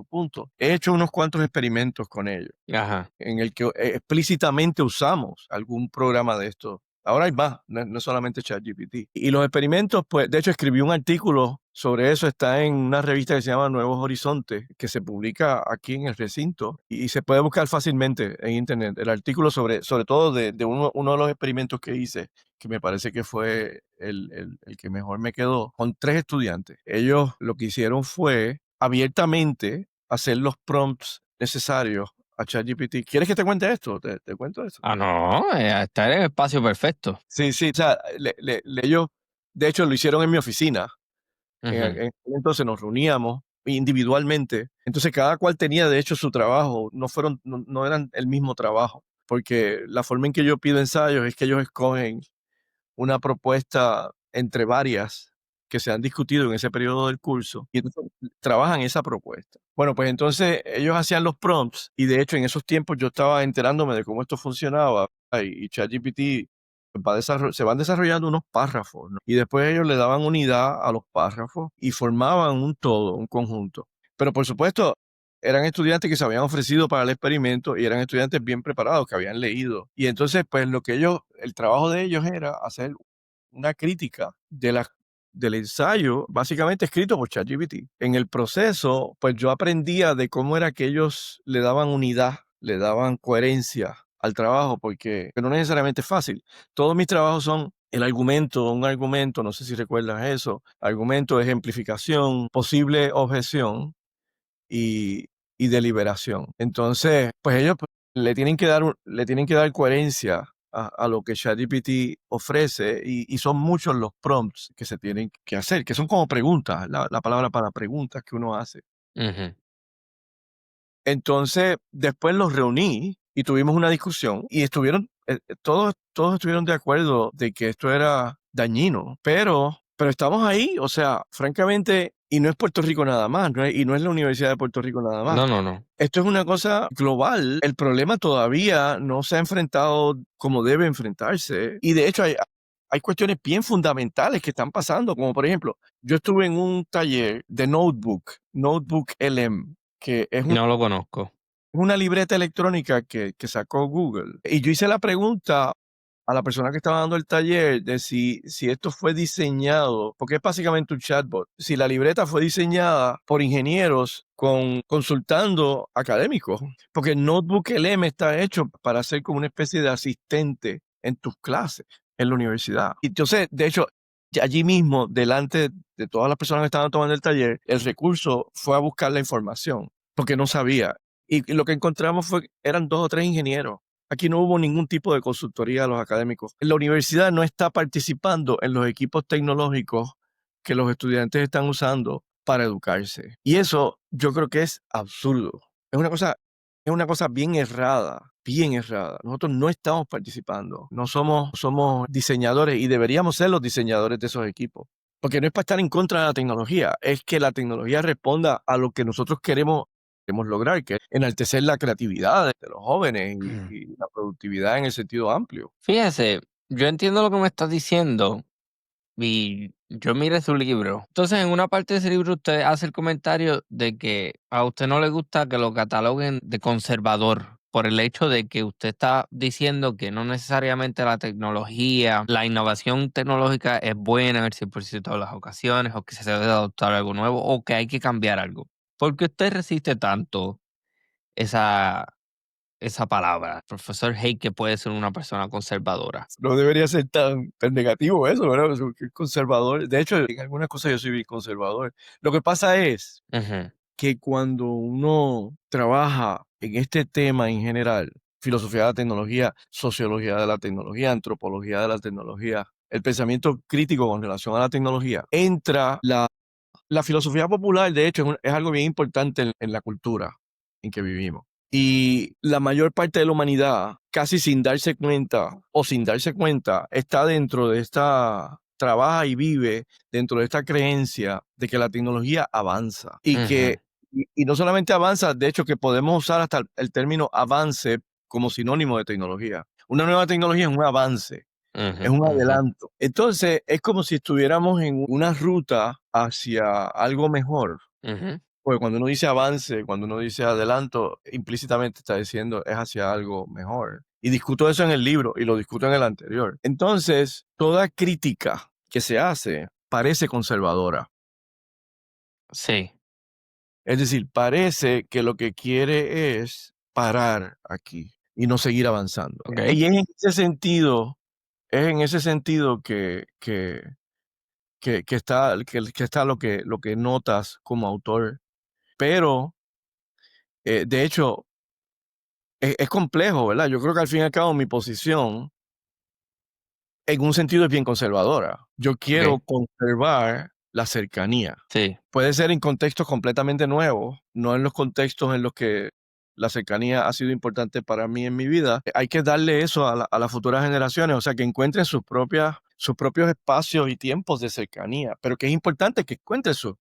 Speaker 2: punto. He hecho unos cuantos experimentos con ellos,
Speaker 1: ajá,
Speaker 2: en el que explícitamente usamos algún programa de estos. Ahora hay más, no es solamente ChatGPT. Y los experimentos, pues, de hecho, escribí un artículo sobre eso, está en una revista que se llama Nuevos Horizontes, que se publica aquí en el recinto y se puede buscar fácilmente en internet. El artículo sobre todo de uno de los experimentos que hice, que me parece que fue el que mejor me quedó, con 3 estudiantes. Ellos lo que hicieron fue abiertamente hacer los prompts necesarios a ChatGPT. ¿Quieres que te cuente esto? ¿Te cuento eso?
Speaker 1: ah, no, está en el espacio perfecto.
Speaker 2: Sí, sí, o sea, ellos, de hecho, lo hicieron en mi oficina.
Speaker 1: Ujú,
Speaker 2: Entonces nos reuníamos individualmente. Entonces cada cual tenía, de hecho, su trabajo. No eran el mismo trabajo, porque la forma en que yo pido ensayos es que ellos escogen una propuesta entre varias que se han discutido en ese periodo del curso y entonces trabajan esa propuesta. Bueno, pues entonces ellos hacían los prompts y de hecho en esos tiempos yo estaba enterándome de cómo esto funcionaba y ChatGPT se van desarrollando unos párrafos, ¿no? Y después ellos le daban unidad a los párrafos y formaban un todo, un conjunto. Pero por supuesto, eran estudiantes que se habían ofrecido para el experimento y eran estudiantes bien preparados, que habían leído. Y entonces, pues el trabajo de ellos era hacer una crítica del ensayo, básicamente escrito por ChatGPT. En el proceso, pues yo aprendía de cómo era que ellos le daban unidad, le daban coherencia al trabajo, porque no necesariamente es fácil. Todos mis trabajos son un argumento, no sé si recuerdas eso, argumento, ejemplificación, posible objeción y, y deliberación. Entonces, pues ellos le tienen que dar coherencia a lo que ChatGPT ofrece y son muchos los prompts que se tienen que hacer, que son como preguntas, la palabra para preguntas que uno hace.
Speaker 1: ujú.
Speaker 2: Entonces, después los reuní y tuvimos una discusión y todos estuvieron de acuerdo de que esto era dañino, pero estamos ahí, o sea, francamente, y no es Puerto Rico nada más, y no es la Universidad de Puerto Rico nada más.
Speaker 1: No, no, no.
Speaker 2: Esto es una cosa global. El problema todavía no se ha enfrentado como debe enfrentarse. Y de hecho hay cuestiones bien fundamentales que están pasando, como por ejemplo, yo estuve en un taller de Notebook LM, que es
Speaker 1: No lo conozco.
Speaker 2: una libreta electrónica que sacó Google. Y yo hice la pregunta a la persona que estaba dando el taller de si esto fue diseñado, porque es básicamente un chatbot, si la libreta fue diseñada por ingenieros consultando académicos, porque el Notebook LM está hecho para ser como una especie de asistente en tus clases en la universidad. Y entonces, de hecho, allí mismo, delante de todas las personas que estaban tomando el taller, el recurso fue a buscar la información, porque no sabía. Y lo que encontramos eran 2 o 3 ingenieros. Aquí no hubo ningún tipo de consultoría a los académicos. La universidad no está participando en los equipos tecnológicos que los estudiantes están usando para educarse. Y eso yo creo que es absurdo. Es una cosa bien errada, bien errada. Nosotros no estamos participando. No somos diseñadores y deberíamos ser los diseñadores de esos equipos. Porque no es para estar en contra de la tecnología, es que la tecnología responda a lo que nosotros queremos lograr, que es enaltecer la creatividad de los jóvenes y la productividad en el sentido amplio.
Speaker 1: Fíjese, yo entiendo lo que me estás diciendo y yo miré su libro. Entonces, en una parte de ese libro usted hace el comentario de que a usted no le gusta que lo cataloguen de conservador por el hecho de que usted está diciendo que no necesariamente la tecnología, la innovación tecnológica es buena en el 100% de las ocasiones, o que se debe adoptar algo nuevo, o que hay que cambiar algo. ¿Por qué usted resiste tanto esa, esa palabra? Profesor Hayek puede ser una persona conservadora.
Speaker 2: No debería ser tan negativo eso, ¿verdad? Que conservador. De hecho, en algunas cosas yo soy bien conservador. Lo que pasa es
Speaker 1: Ujú,
Speaker 2: que cuando uno trabaja en este tema en general, filosofía de la tecnología, sociología de la tecnología, antropología de la tecnología, el pensamiento crítico con relación a la tecnología, entra la filosofía popular, de hecho, es algo bien importante en la cultura en que vivimos. Y la mayor parte de la humanidad, casi sin darse cuenta o sin darse cuenta, está dentro de trabaja y vive dentro de esta creencia de que la tecnología avanza
Speaker 1: ujú,
Speaker 2: y no solamente avanza, de hecho que podemos usar hasta el término avance como sinónimo de tecnología. Una nueva tecnología es un avance,
Speaker 1: ujú,
Speaker 2: es un
Speaker 1: ujú,
Speaker 2: adelanto. Entonces, es como si estuviéramos en una ruta hacia algo mejor.
Speaker 1: ujú.
Speaker 2: Porque cuando uno dice avance, cuando uno dice adelanto, implícitamente está diciendo es hacia algo mejor. Y discuto eso en el libro y lo discuto en el anterior. Entonces, toda crítica que se hace parece conservadora.
Speaker 1: Sí,
Speaker 2: Es decir, parece que lo que quiere es parar aquí y no seguir avanzando.
Speaker 1: okey.
Speaker 2: Y es en ese sentido que está lo que notas como autor. Pero, de hecho, es complejo, ¿verdad? Yo creo que al fin y al cabo mi posición, en un sentido, es bien conservadora. Yo quiero
Speaker 1: Okey,
Speaker 2: conservar la cercanía.
Speaker 1: sí.
Speaker 2: Puede ser en contextos completamente nuevos, no en los contextos en los que la cercanía ha sido importante para mí en mi vida. Hay que darle eso a las futuras generaciones, o sea, que encuentren sus propios espacios y tiempos de cercanía, pero que es importante que encuentren sus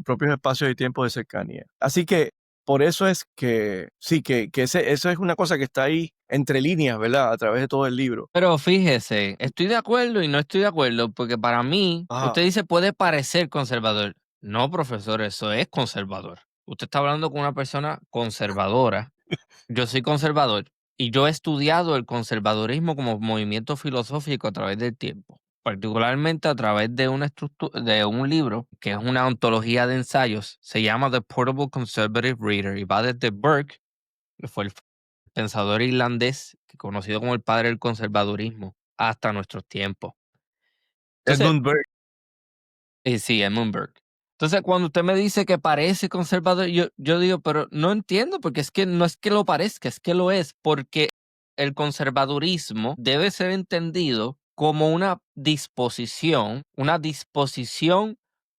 Speaker 2: propios espacios y tiempos de cercanía. Así que por eso es que sí, eso es una cosa que está ahí entre líneas, ¿verdad? A través de todo el libro.
Speaker 1: Pero fíjese, estoy de acuerdo y no estoy de acuerdo, porque para mí,
Speaker 2: Ajá.
Speaker 1: usted dice puede parecer conservador. No, profesor, eso es conservador. Usted está hablando con una persona conservadora. Yo soy conservador y yo he estudiado el conservadurismo como movimiento filosófico a través del tiempo, particularmente a través de de un libro que es una ontología de ensayos. Se llama The Portable Conservative Reader y va desde Burke, que fue el pensador irlandés, conocido como el padre del conservadurismo, hasta nuestros tiempos. Entonces,
Speaker 2: Edmund Burke.
Speaker 1: sí, Edmund Burke. Entonces, cuando usted me dice que parece conservador, yo digo, pero no entiendo, porque es que no es que lo parezca, es que lo es, porque el conservadurismo debe ser entendido como una disposición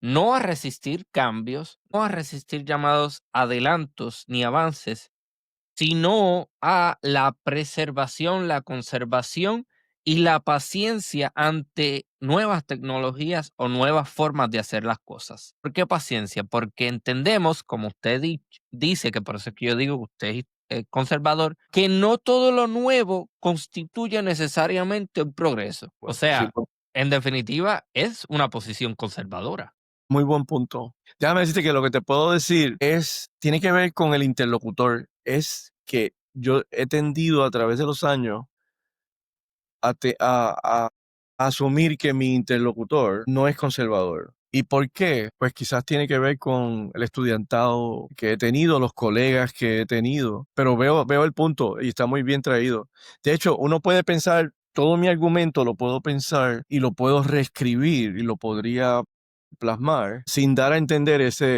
Speaker 1: no a resistir cambios, no a resistir llamados adelantos ni avances, sino a la preservación, la conservación y la paciencia ante nuevas tecnologías o nuevas formas de hacer las cosas. ¿Por qué paciencia? Porque entendemos, como usted dice, que por eso es que yo digo que usted es conservador, que no todo lo nuevo constituye necesariamente un progreso. O
Speaker 2: Bueno, sí,
Speaker 1: sea, en definitiva, es una posición conservadora.
Speaker 2: muy buen punto. Déjame decirte que lo que te puedo decir tiene que ver con el interlocutor. Es que yo he tendido a través de los años a asumir que mi interlocutor no es conservador. ¿Y por qué? Pues quizás tiene que ver con el estudiantado que he tenido, los colegas que he tenido, pero veo el punto y está muy bien traído. De hecho, uno puede pensar, todo mi argumento lo puedo pensar y lo puedo reescribir y lo podría plasmar sin dar a entender esa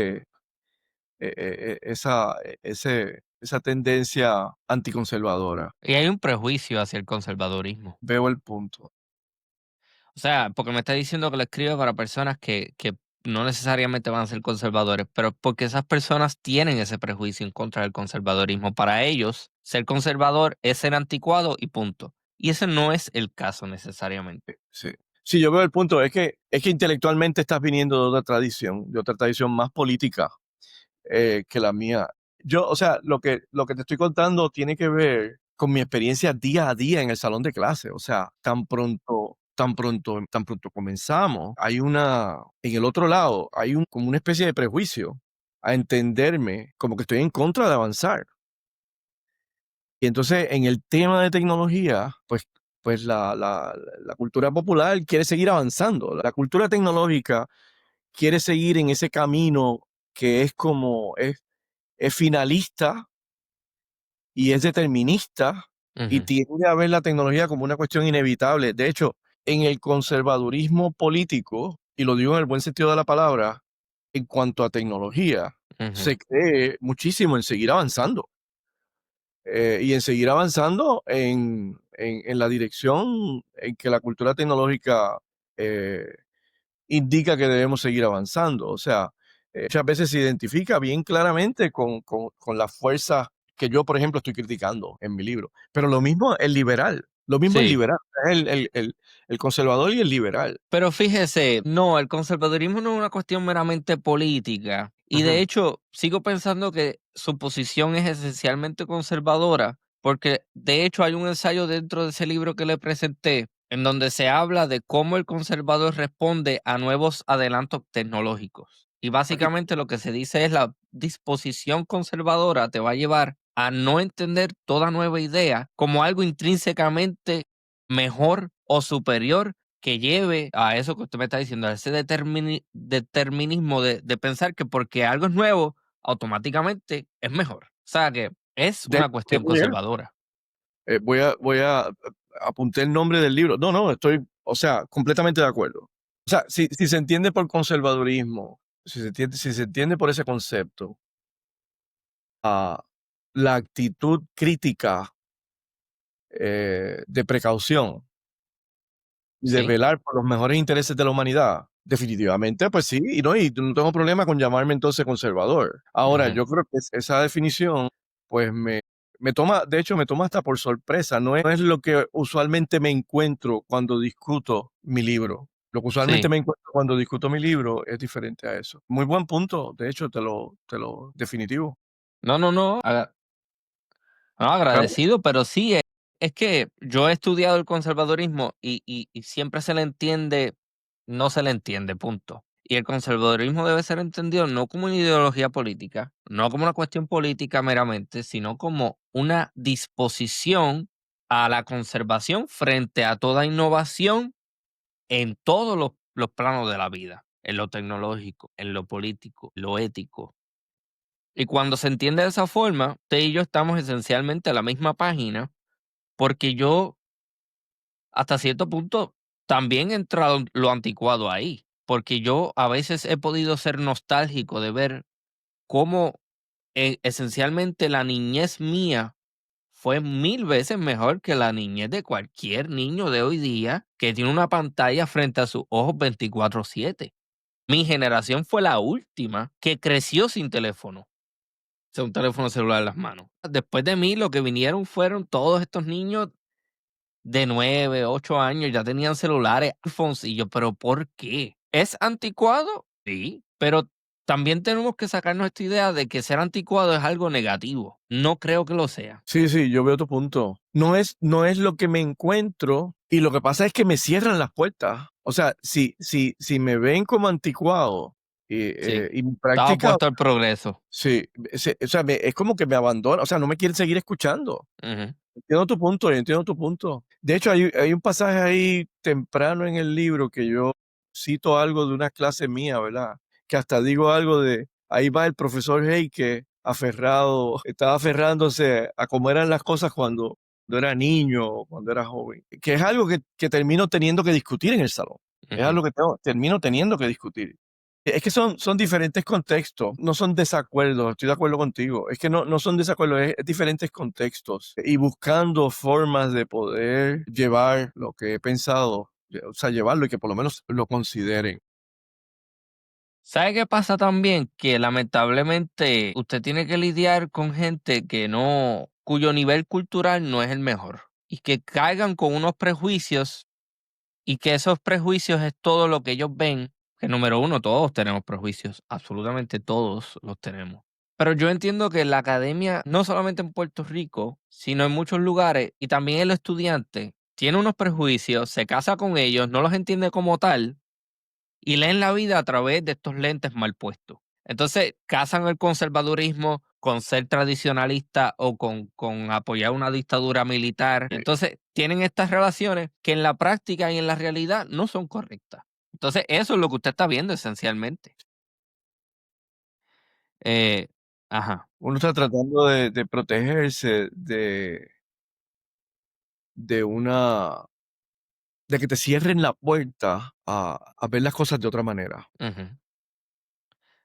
Speaker 2: tendencia anticonservadora.
Speaker 1: Y hay un prejuicio hacia el conservadurismo.
Speaker 2: Veo el punto.
Speaker 1: O sea, porque me está diciendo que lo escribe para personas que no necesariamente van a ser conservadores, pero porque esas personas tienen ese prejuicio en contra del conservadorismo. Para ellos, ser conservador es ser anticuado y punto. Y ese no es el caso necesariamente.
Speaker 2: Sí. Sí, yo veo el punto. Es que intelectualmente estás viniendo de otra tradición más política que la mía. O sea, lo que te estoy contando tiene que ver con mi experiencia día a día en el salón de clase. O sea, tan pronto comenzamos, en el otro lado, como una especie de prejuicio a entenderme como que estoy en contra de avanzar. Y entonces, en el tema de tecnología, pues la cultura popular quiere seguir avanzando. La cultura tecnológica quiere seguir en ese camino que es finalista y es determinista y
Speaker 1: Ujú,
Speaker 2: tiende a ver la tecnología como una cuestión inevitable. De hecho, en el conservadurismo político, y lo digo en el buen sentido de la palabra, en cuanto a tecnología,
Speaker 1: ujú.
Speaker 2: se cree muchísimo en seguir avanzando. Y en seguir avanzando en la dirección en que la cultura tecnológica eh, indica que debemos seguir avanzando. O sea, muchas veces se identifica bien claramente con la fuerza que yo, por ejemplo, estoy criticando en mi libro. Pero lo mismo el
Speaker 1: Sí.
Speaker 2: liberal, el conservador y el liberal.
Speaker 1: Pero fíjese, no, el conservadurismo no es una cuestión meramente política. Y de
Speaker 2: Ujú.
Speaker 1: hecho, sigo pensando que su posición es esencialmente conservadora, porque de hecho hay un ensayo dentro de ese libro que le presenté, en donde se habla de cómo el conservador responde a nuevos adelantos tecnológicos. Y
Speaker 2: Aquí,
Speaker 1: básicamente lo que se dice es la disposición conservadora te va a llevar a no entender toda nueva idea como algo intrínsecamente mejor o superior que lleve a eso que usted me está diciendo, a ese determinismo de pensar que porque algo es nuevo, automáticamente es mejor. O sea que es
Speaker 2: de
Speaker 1: una
Speaker 2: hecho,
Speaker 1: cuestión conservadora.
Speaker 2: voy a apuntar el nombre del libro. No, no, estoy, o sea, completamente de acuerdo. O sea, si se entiende por conservadurismo, si se entiende por ese concepto, la actitud crítica de precaución y de
Speaker 1: Sí,
Speaker 2: velar por los mejores intereses de la humanidad, definitivamente, pues sí, y no tengo problema con llamarme entonces conservador. Ahora,
Speaker 1: ujú,
Speaker 2: yo creo que esa definición, pues de hecho, me toma hasta por sorpresa. No es lo que usualmente me encuentro cuando discuto mi libro. Lo que usualmente
Speaker 1: sí.
Speaker 2: me encuentro cuando discuto mi libro es diferente a eso. Muy buen punto, de hecho, definitivo.
Speaker 1: No, no, no, no,
Speaker 2: Claro.
Speaker 1: agradecido, pero sí, es que yo he estudiado el conservadurismo y siempre se le entiende, no se le entiende, punto. Y el conservadurismo debe ser entendido no como una ideología política, no como una cuestión política meramente, sino como una disposición a la conservación frente a toda innovación en todos los planos de la vida, en lo tecnológico, en lo político, lo ético. Y cuando se entiende de esa forma, usted y yo estamos esencialmente a la misma página, porque yo, hasta cierto punto, también he entrado en lo anticuado ahí, porque yo a veces he podido ser nostálgico de ver cómo esencialmente la niñez mía fue 1000 veces mejor que la niñez de cualquier niño de hoy día que tiene una pantalla frente a sus ojos 24/7. Mi generación fue la última que creció sin teléfono, sea, un teléfono celular en las manos. Después de mí, lo que vinieron fueron todos estos niños de 9, 8 años, ya tenían celulares, iPhones, y yo, ¿pero por qué? ¿Es anticuado? Sí, pero también tenemos que sacarnos esta idea de que ser anticuado es algo negativo. No creo que lo sea.
Speaker 2: Sí, sí, yo veo tu punto. No es lo que me encuentro y lo que pasa es que me cierran las puertas. O sea, si me ven como anticuado
Speaker 1: Sí.
Speaker 2: Y mi
Speaker 1: Estaba
Speaker 2: práctica,
Speaker 1: opuesto al progreso.
Speaker 2: sí, o sea, es como que me abandona, o sea, no me quieren seguir escuchando.
Speaker 1: Ujú,
Speaker 2: Entiendo tu punto, yo entiendo tu punto. De hecho, hay un pasaje ahí temprano en el libro que yo cito algo de una clase mía, ¿verdad? Que hasta digo algo de, ahí va el profesor Heike aferrado, estaba aferrándose a cómo eran las cosas cuando era niño o cuando era joven, que es algo que termino teniendo que discutir en el salón. Es
Speaker 1: ujú.
Speaker 2: algo que termino teniendo que discutir. Es que son diferentes contextos, no son desacuerdos, estoy de acuerdo contigo. Es que no son desacuerdos, es diferentes contextos. Y buscando formas de poder llevar lo que he pensado, o sea, llevarlo y que por lo menos lo consideren.
Speaker 1: ¿Sabe qué pasa también? Que lamentablemente usted tiene que lidiar con gente que no, cuyo nivel cultural no es el mejor y que caigan con unos prejuicios y que esos prejuicios es todo lo que ellos ven. Que número uno, todos tenemos prejuicios, absolutamente todos los tenemos. Pero yo entiendo que la academia, no solamente en Puerto Rico, sino en muchos lugares, y también el estudiante, tiene unos prejuicios, se casa con ellos, no los entiende como tal, y leen la vida a través de estos lentes mal puestos. Entonces, casan el conservadurismo con ser tradicionalista o con apoyar una dictadura militar. Entonces, tienen estas relaciones que en la práctica y en la realidad no son correctas. Entonces, eso es lo que usted está viendo esencialmente. Eh, ajá.
Speaker 2: Uno está tratando de protegerse de una, de que te cierren la puerta a ver las cosas de otra manera.
Speaker 1: Ujú.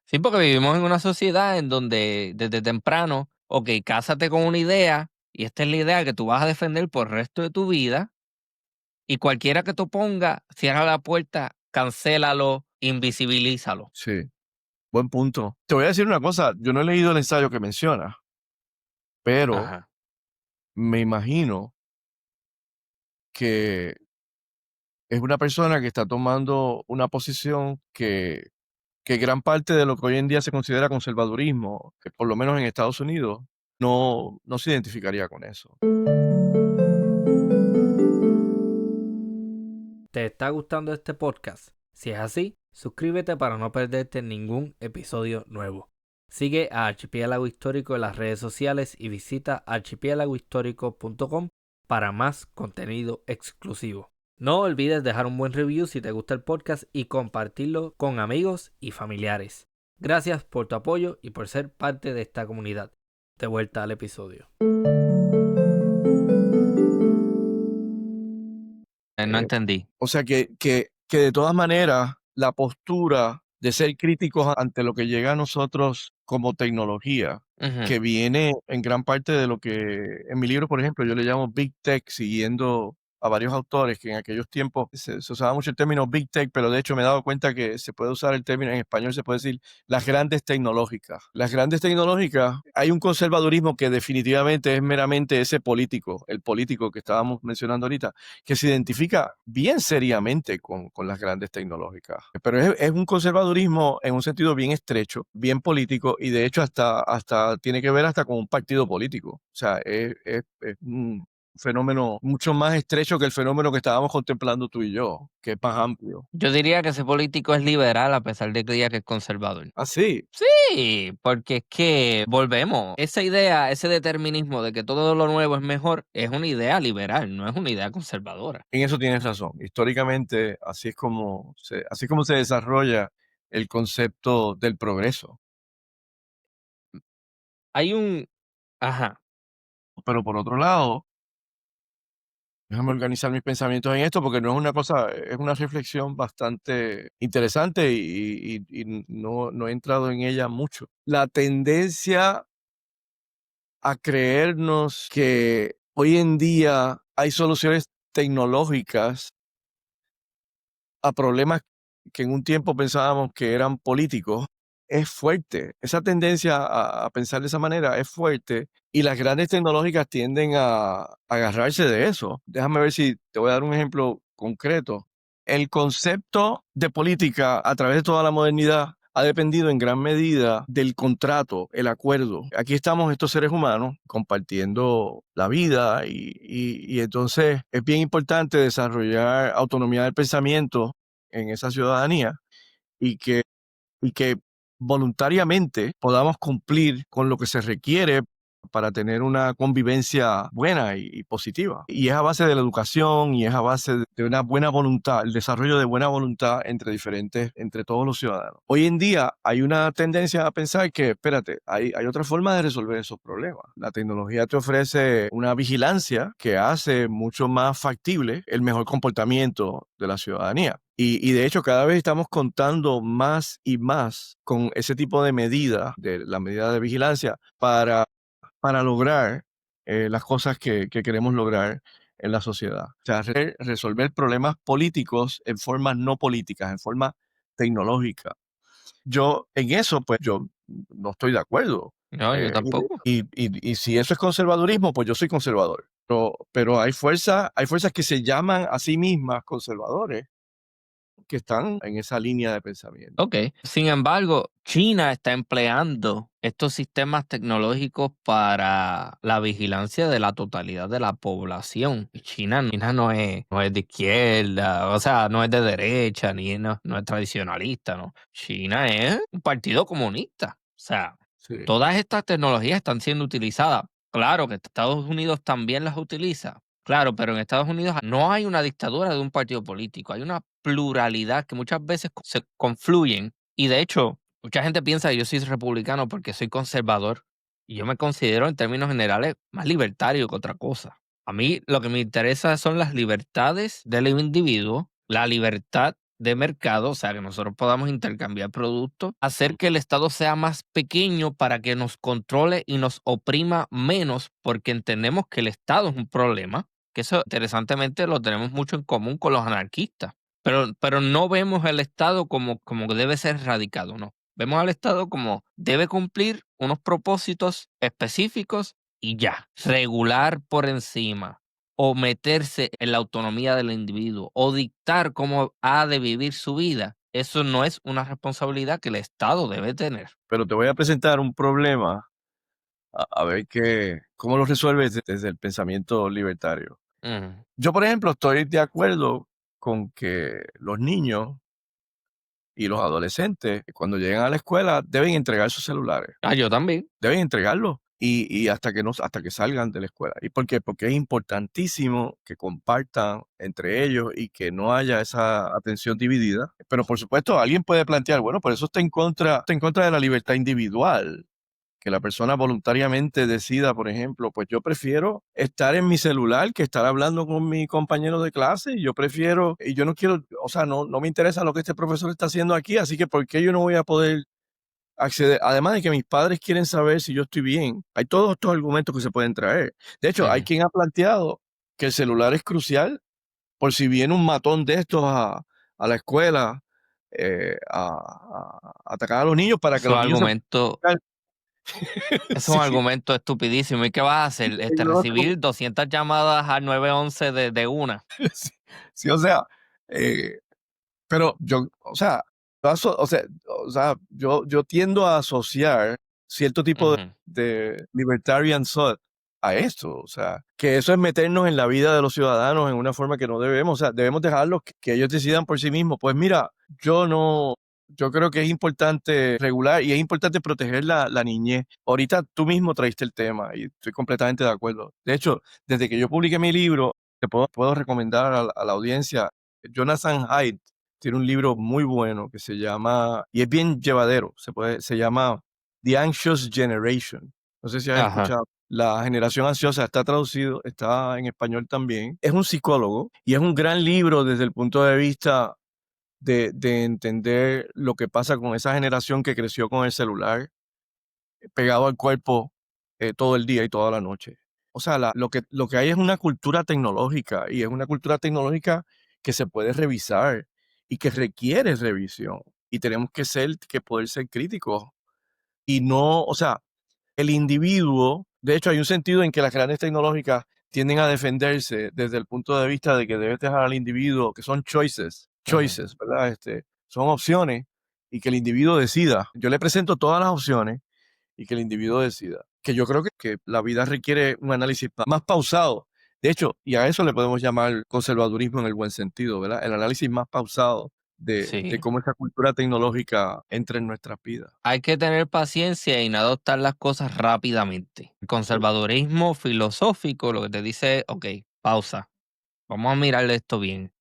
Speaker 1: Sí, porque vivimos en una sociedad en donde desde temprano, ok, cásate con una idea y esta es la idea que tú vas a defender por el resto de tu vida. Y cualquiera que tú ponga, cierra la puerta, cancélalo, invisibilízalo.
Speaker 2: Sí, buen punto. Te voy a decir una cosa, yo no he leído el ensayo que menciona, pero
Speaker 1: Ajá.
Speaker 2: me imagino que es una persona que está tomando una posición que gran parte de lo que hoy en día se considera conservadurismo, que por lo menos en Estados Unidos, no se identificaría con eso.
Speaker 1: ¿Te está gustando este podcast? Si es así, suscríbete para no perderte ningún episodio nuevo. Sigue a Archipiélago Histórico en las redes sociales y visita archipiélagohistórico.com para más contenido exclusivo. No olvides dejar un buen review si te gusta el podcast y compartirlo con amigos y familiares. Gracias por tu apoyo y por ser parte de esta comunidad. De vuelta al episodio. No
Speaker 2: Eh,
Speaker 1: entendí.
Speaker 2: o sea que de todas maneras la postura de ser críticos ante lo que llega a nosotros como tecnología,
Speaker 1: Ujú.
Speaker 2: que viene en gran parte de lo que en mi libro, por ejemplo, yo le llamo Big Tech, siguiendo a varios autores que en aquellos tiempos se usaba mucho el término Big Tech, pero de hecho me he dado cuenta que se puede usar el término en español, se puede decir las grandes tecnológicas. Las grandes tecnológicas, hay un conservadurismo que definitivamente es meramente ese político, el político que estábamos mencionando ahorita, que se identifica bien seriamente con las grandes tecnológicas. Pero es un conservadurismo en un sentido bien estrecho, bien político, y de hecho hasta tiene que ver hasta con un partido político. O sea, es un fenómeno mucho más estrecho que el fenómeno que estábamos contemplando tú y yo, que es más amplio.
Speaker 1: Yo diría que ese político es liberal a pesar de que diga que es conservador.
Speaker 2: Ah, sí,
Speaker 1: Sí, porque es que volvemos. Esa idea, ese determinismo de que todo lo nuevo es mejor, es una idea liberal, no es una idea conservadora.
Speaker 2: en eso tienes razón. Históricamente, así como se desarrolla el concepto del progreso.
Speaker 1: Hay un... Ajá.
Speaker 2: Pero por otro lado, déjame organizar mis pensamientos en esto porque no es una cosa, es una reflexión bastante interesante y no he entrado en ella mucho. La tendencia a creernos que hoy en día hay soluciones tecnológicas a problemas que en un tiempo pensábamos que eran políticos, es fuerte. Esa tendencia a pensar de esa manera es fuerte y las grandes tecnológicas tienden a agarrarse de eso. Déjame ver si te voy a dar un ejemplo concreto. El concepto de política a través de toda la modernidad ha dependido en gran medida del contrato, el acuerdo. Aquí estamos estos seres humanos compartiendo la vida y entonces es bien importante desarrollar autonomía del pensamiento en esa ciudadanía y que y que voluntariamente podamos cumplir con lo que se requiere para tener una convivencia buena y positiva. Y es a base de la educación y es a base de una buena voluntad, el desarrollo de buena voluntad entre todos los ciudadanos. Hoy en día hay una tendencia a pensar que, espérate, hay otra forma de resolver esos problemas. La tecnología te ofrece una vigilancia que hace mucho más factible el mejor comportamiento de la ciudadanía. Y de hecho, cada vez estamos contando más y más con ese tipo de medidas, de la medida de vigilancia, para lograr las cosas que queremos lograr en la sociedad. O sea, resolver problemas políticos en formas no políticas, en forma tecnológica. Yo, en eso, pues yo no estoy de acuerdo.
Speaker 1: No, yo tampoco.
Speaker 2: Y si eso es conservadurismo, pues yo soy conservador. Pero hay fuerzas que se llaman a sí mismas conservadores que están en esa línea de pensamiento.
Speaker 1: Ok. Sin embargo, China está empleando estos sistemas tecnológicos para la vigilancia de la totalidad de la población. Y China no es de izquierda, o sea, no es de derecha, no es tradicionalista, ¿no? China es un partido comunista. O sea,
Speaker 2: Sí.
Speaker 1: todas estas tecnologías están siendo utilizadas. Claro que Estados Unidos también las utiliza. Claro, pero en Estados Unidos no hay una dictadura de un partido político, hay una pluralidad que muchas veces se confluyen. Y de hecho, mucha gente piensa que yo soy republicano porque soy conservador. Y yo me considero en términos generales más libertario que otra cosa. A mí lo que me interesa son las libertades del individuo, la libertad de mercado, o sea, que nosotros podamos intercambiar productos, hacer que el Estado sea más pequeño para que nos controle y nos oprima menos, porque entendemos que el Estado es un problema, que eso interesantemente lo tenemos mucho en común con los anarquistas. Pero no vemos el Estado como que debe ser erradicado, no. Vemos al Estado como debe cumplir unos propósitos específicos y ya. Regular por encima, o meterse en la autonomía del individuo, o dictar cómo ha de vivir su vida. Eso no es una responsabilidad que el Estado debe tener.
Speaker 2: Pero te voy a presentar un problema, a ver cómo lo resuelves desde el pensamiento libertario.
Speaker 1: Ujú.
Speaker 2: Yo, por ejemplo, estoy de acuerdo con que los niños y los adolescentes, cuando llegan a la escuela, deben entregar sus celulares,
Speaker 1: Ah, yo también.
Speaker 2: deben entregarlos y hasta que no, hasta que salgan de la escuela. ¿Y por qué? Porque es importantísimo que compartan entre ellos y que no haya esa atención dividida. Pero por supuesto, alguien puede plantear, bueno, por eso está en contra de la libertad individual, que la persona voluntariamente decida, por ejemplo, pues yo prefiero estar en mi celular que estar hablando con mi compañero de clase. Yo prefiero, y yo no quiero, o sea, no me interesa lo que este profesor está haciendo aquí, así que ¿por qué yo no voy a poder acceder? Además de que mis padres quieren saber si yo estoy bien. Hay todos estos argumentos que se pueden traer. De hecho, hay
Speaker 1: Ujú.
Speaker 2: quien ha planteado que el celular es crucial por si viene un matón de estos a la escuela a atacar a los niños para que
Speaker 1: Es un
Speaker 2: los niños se
Speaker 1: argumento
Speaker 2: puedan.
Speaker 1: Es un
Speaker 2: Sí,
Speaker 1: argumento estupidísimo. ¿Y qué vas a hacer?
Speaker 2: tecnológico.
Speaker 1: Recibir 200 llamadas al 911 de una.
Speaker 2: Sí, sí, o sea, eh, pero yo, o sea, yo tiendo a asociar cierto tipo
Speaker 1: Ujú.
Speaker 2: de libertarian thought a esto, o sea, que eso es meternos en la vida de los ciudadanos en una forma que no debemos, o sea, debemos dejarlos que ellos decidan por sí mismos. Pues mira, yo creo que es importante regular y es importante proteger la niñez. Ahorita tú mismo traíste el tema y estoy completamente de acuerdo. De hecho, desde que yo publiqué mi libro, puedo recomendar a la audiencia, Jonathan Haidt tiene un libro muy bueno que se llama, y es bien llevadero, se llama The Anxious Generation. No sé si has
Speaker 1: Ajá.
Speaker 2: escuchado. La generación ansiosa está traducido, está en español también. Es un psicólogo y es un gran libro desde el punto de vista de entender lo que pasa con esa generación que creció con el celular pegado al cuerpo todo el día y toda la noche. O sea, lo que hay es una cultura tecnológica y es una cultura tecnológica que se puede revisar y que requiere revisión. Y tenemos que poder ser críticos y no, o sea, el individuo, de hecho hay un sentido en que las grandes tecnológicas tienden a defenderse desde el punto de vista de que debes dejar al individuo, que son
Speaker 1: Ujú.
Speaker 2: ¿verdad? Son opciones y que el individuo decida. Yo le presento todas las opciones y que el individuo decida. Que yo creo que la vida requiere un análisis más pausado. De hecho, y a eso le podemos llamar conservadurismo en el buen sentido, ¿verdad? El análisis más pausado de
Speaker 1: Sí.
Speaker 2: cómo esa cultura tecnológica entra en nuestras vidas.
Speaker 1: Hay que tener paciencia y no adoptar las cosas rápidamente. El conservadurismo filosófico lo que te dice es, ok, pausa, vamos a mirarle esto bien,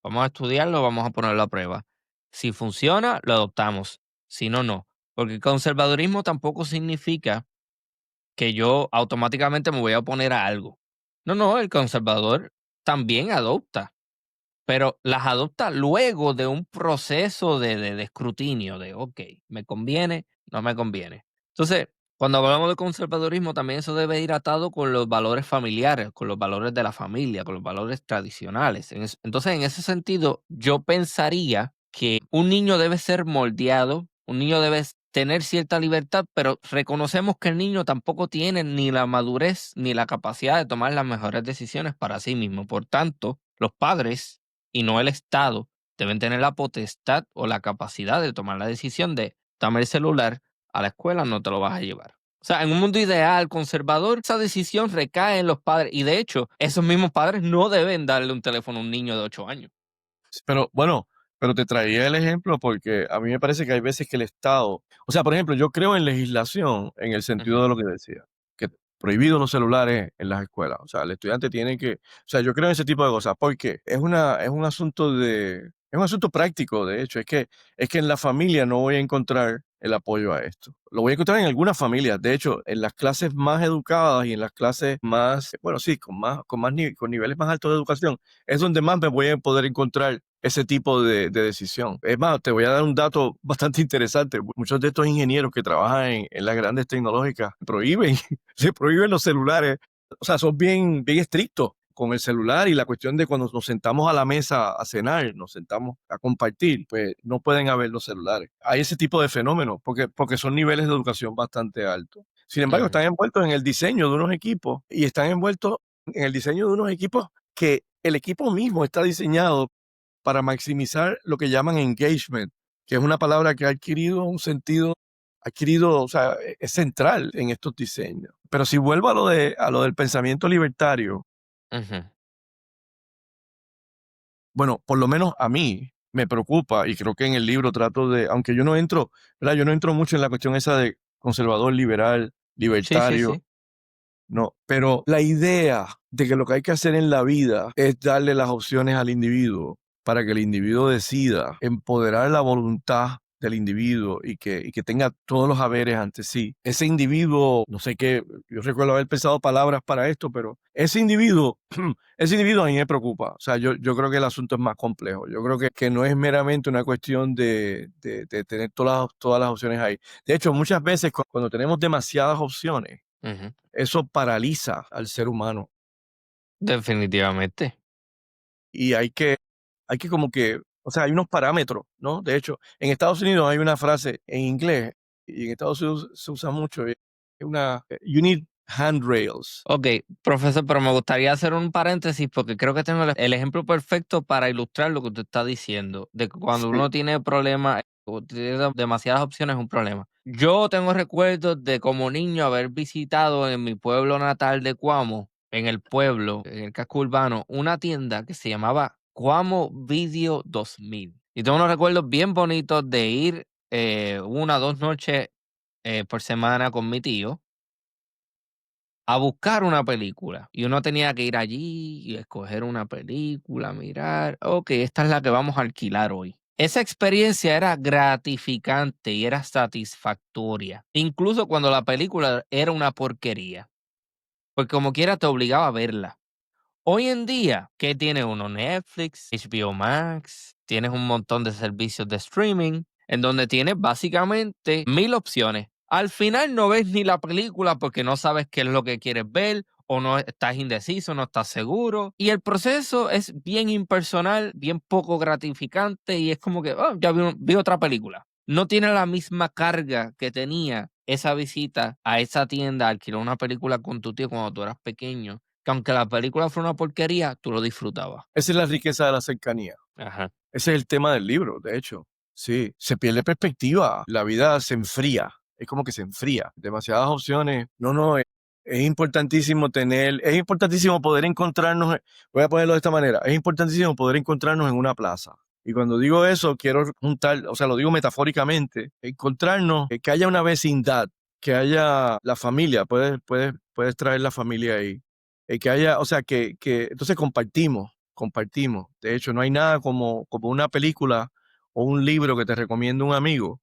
Speaker 1: vamos a estudiarlo, vamos a ponerlo a prueba. Si funciona, lo adoptamos, si no, no. Porque el conservadurismo tampoco significa que yo automáticamente me voy a oponer a algo. No, no, el conservador también adopta, pero las adopta luego de un proceso de escrutinio, de, ok, ¿me conviene? ¿No me conviene? Entonces, cuando hablamos de conservadurismo, también eso debe ir atado con los valores familiares, con los valores de la familia, con los valores tradicionales. Entonces, en ese sentido, yo pensaría que un niño debe ser moldeado, un niño debe tener cierta libertad, pero reconocemos que el niño tampoco tiene ni la madurez ni la capacidad de tomar las mejores decisiones para sí mismo. Por tanto, los padres y no el Estado deben tener la potestad o la capacidad de tomar la decisión de dame el celular, a la escuela no te lo vas a llevar. O sea, en un mundo ideal, conservador, esa decisión recae en los padres y de hecho, esos mismos padres no deben darle un teléfono a un niño de 8 años.
Speaker 2: Pero bueno, pero te traía el ejemplo porque a mí me parece que hay veces que el Estado, o sea, por ejemplo, yo creo en legislación en el sentido
Speaker 1: Ujú,
Speaker 2: de lo que decía, que prohibidos los celulares en las escuelas. O sea, el estudiante tiene que, o sea, yo creo en ese tipo de cosas porque es un asunto es un asunto práctico, de hecho, es que en la familia no voy a encontrar el apoyo a esto. Lo voy a encontrar en algunas familias, de hecho, en las clases más educadas y en las clases más, bueno, sí, con niveles más altos de educación, es donde más me voy a poder encontrar ese tipo de decisión. Es más, te voy a dar un dato bastante interesante. Muchos de estos ingenieros que trabajan en las grandes tecnológicas prohíben, le prohíben los celulares. O sea, son bien estrictos con el celular y la cuestión de cuando nos sentamos a la mesa a cenar, nos sentamos a compartir, pues no pueden haber los celulares. Hay ese tipo de fenómenos porque son niveles de educación bastante altos. Sin embargo,
Speaker 1: ujú.
Speaker 2: están envueltos en el diseño de unos equipos y están envueltos en el diseño de unos equipos que el equipo mismo está diseñado para maximizar lo que llaman engagement, que es una palabra que ha adquirido un sentido, o sea, es central en estos diseños. Pero si vuelvo a lo del pensamiento libertario,
Speaker 1: Ujú.
Speaker 2: bueno, por lo menos a mí me preocupa y creo que en el libro trato de, aunque yo no entro, ¿verdad? Yo no entro mucho en la cuestión esa de conservador, liberal,
Speaker 1: Sí, sí,
Speaker 2: libertario.
Speaker 1: sí.
Speaker 2: No, pero la idea de que lo que hay que hacer en la vida es darle las opciones al individuo para que el individuo decida, empoderar la voluntad del individuo y que tenga todos los haberes ante sí. Ese individuo, no sé qué, yo recuerdo haber pensado palabras para esto, pero ese individuo, ese individuo a mí me preocupa. O sea, yo creo que el asunto es más complejo. Yo creo que no es meramente una cuestión de tener todas las opciones ahí. De hecho, muchas veces cuando tenemos demasiadas opciones,
Speaker 1: Ujú.
Speaker 2: eso paraliza al ser humano
Speaker 1: Definitivamente.
Speaker 2: y hay que como que, o sea, hay unos parámetros, ¿no? De hecho, en Estados Unidos hay una frase en inglés y en Estados Unidos se usa mucho, es una, you need handrails.
Speaker 1: Ok, profesor, pero me gustaría hacer un paréntesis porque creo que tengo el ejemplo perfecto para ilustrar lo que usted está diciendo, de que cuando
Speaker 2: Sí,
Speaker 1: uno tiene problemas o tiene demasiadas opciones es un problema. Yo tengo recuerdos de como niño haber visitado en mi pueblo natal de Cuamo, en el pueblo, en el casco urbano, una tienda que se llamaba Cuamo Video 2000. Y tengo unos recuerdos bien bonitos de ir una o dos noches por semana con mi tío a buscar una película. Y uno tenía que ir allí y escoger una película, mirar, ok, esta es la que vamos a alquilar hoy. Esa experiencia era gratificante y era satisfactoria, incluso cuando la película era una porquería, porque como quiera te obligaba a verla. Hoy en día, ¿qué tiene uno? Netflix, HBO Max, tienes un montón de servicios de streaming en donde tienes básicamente 1000 opciones. Al final no ves ni la película porque no sabes qué es lo que quieres ver o no estás indeciso, no estás seguro. Y el proceso es bien impersonal, bien poco gratificante y es como que, oh, ya vi otra película. No tiene la misma carga que tenía esa visita a esa tienda a alquilar una película con tu tío cuando tú eras pequeño, que aunque la película fuera una porquería, tú lo disfrutabas.
Speaker 2: esa es la riqueza de la cercanía.
Speaker 1: Ajá.
Speaker 2: Ese es el tema del libro, de hecho. Sí, se pierde perspectiva, la vida se enfría, es como que se enfría, demasiadas opciones. No, no, es importantísimo es importantísimo poder encontrarnos, voy a ponerlo de esta manera, es importantísimo poder encontrarnos en una plaza Y cuando digo eso, quiero juntar, o sea, lo digo metafóricamente, encontrarnos, que haya una vecindad, que haya la familia, puedes traer la familia ahí. Que haya, o sea, que entonces compartimos. De hecho, no hay nada como una película o un libro que te recomienda un amigo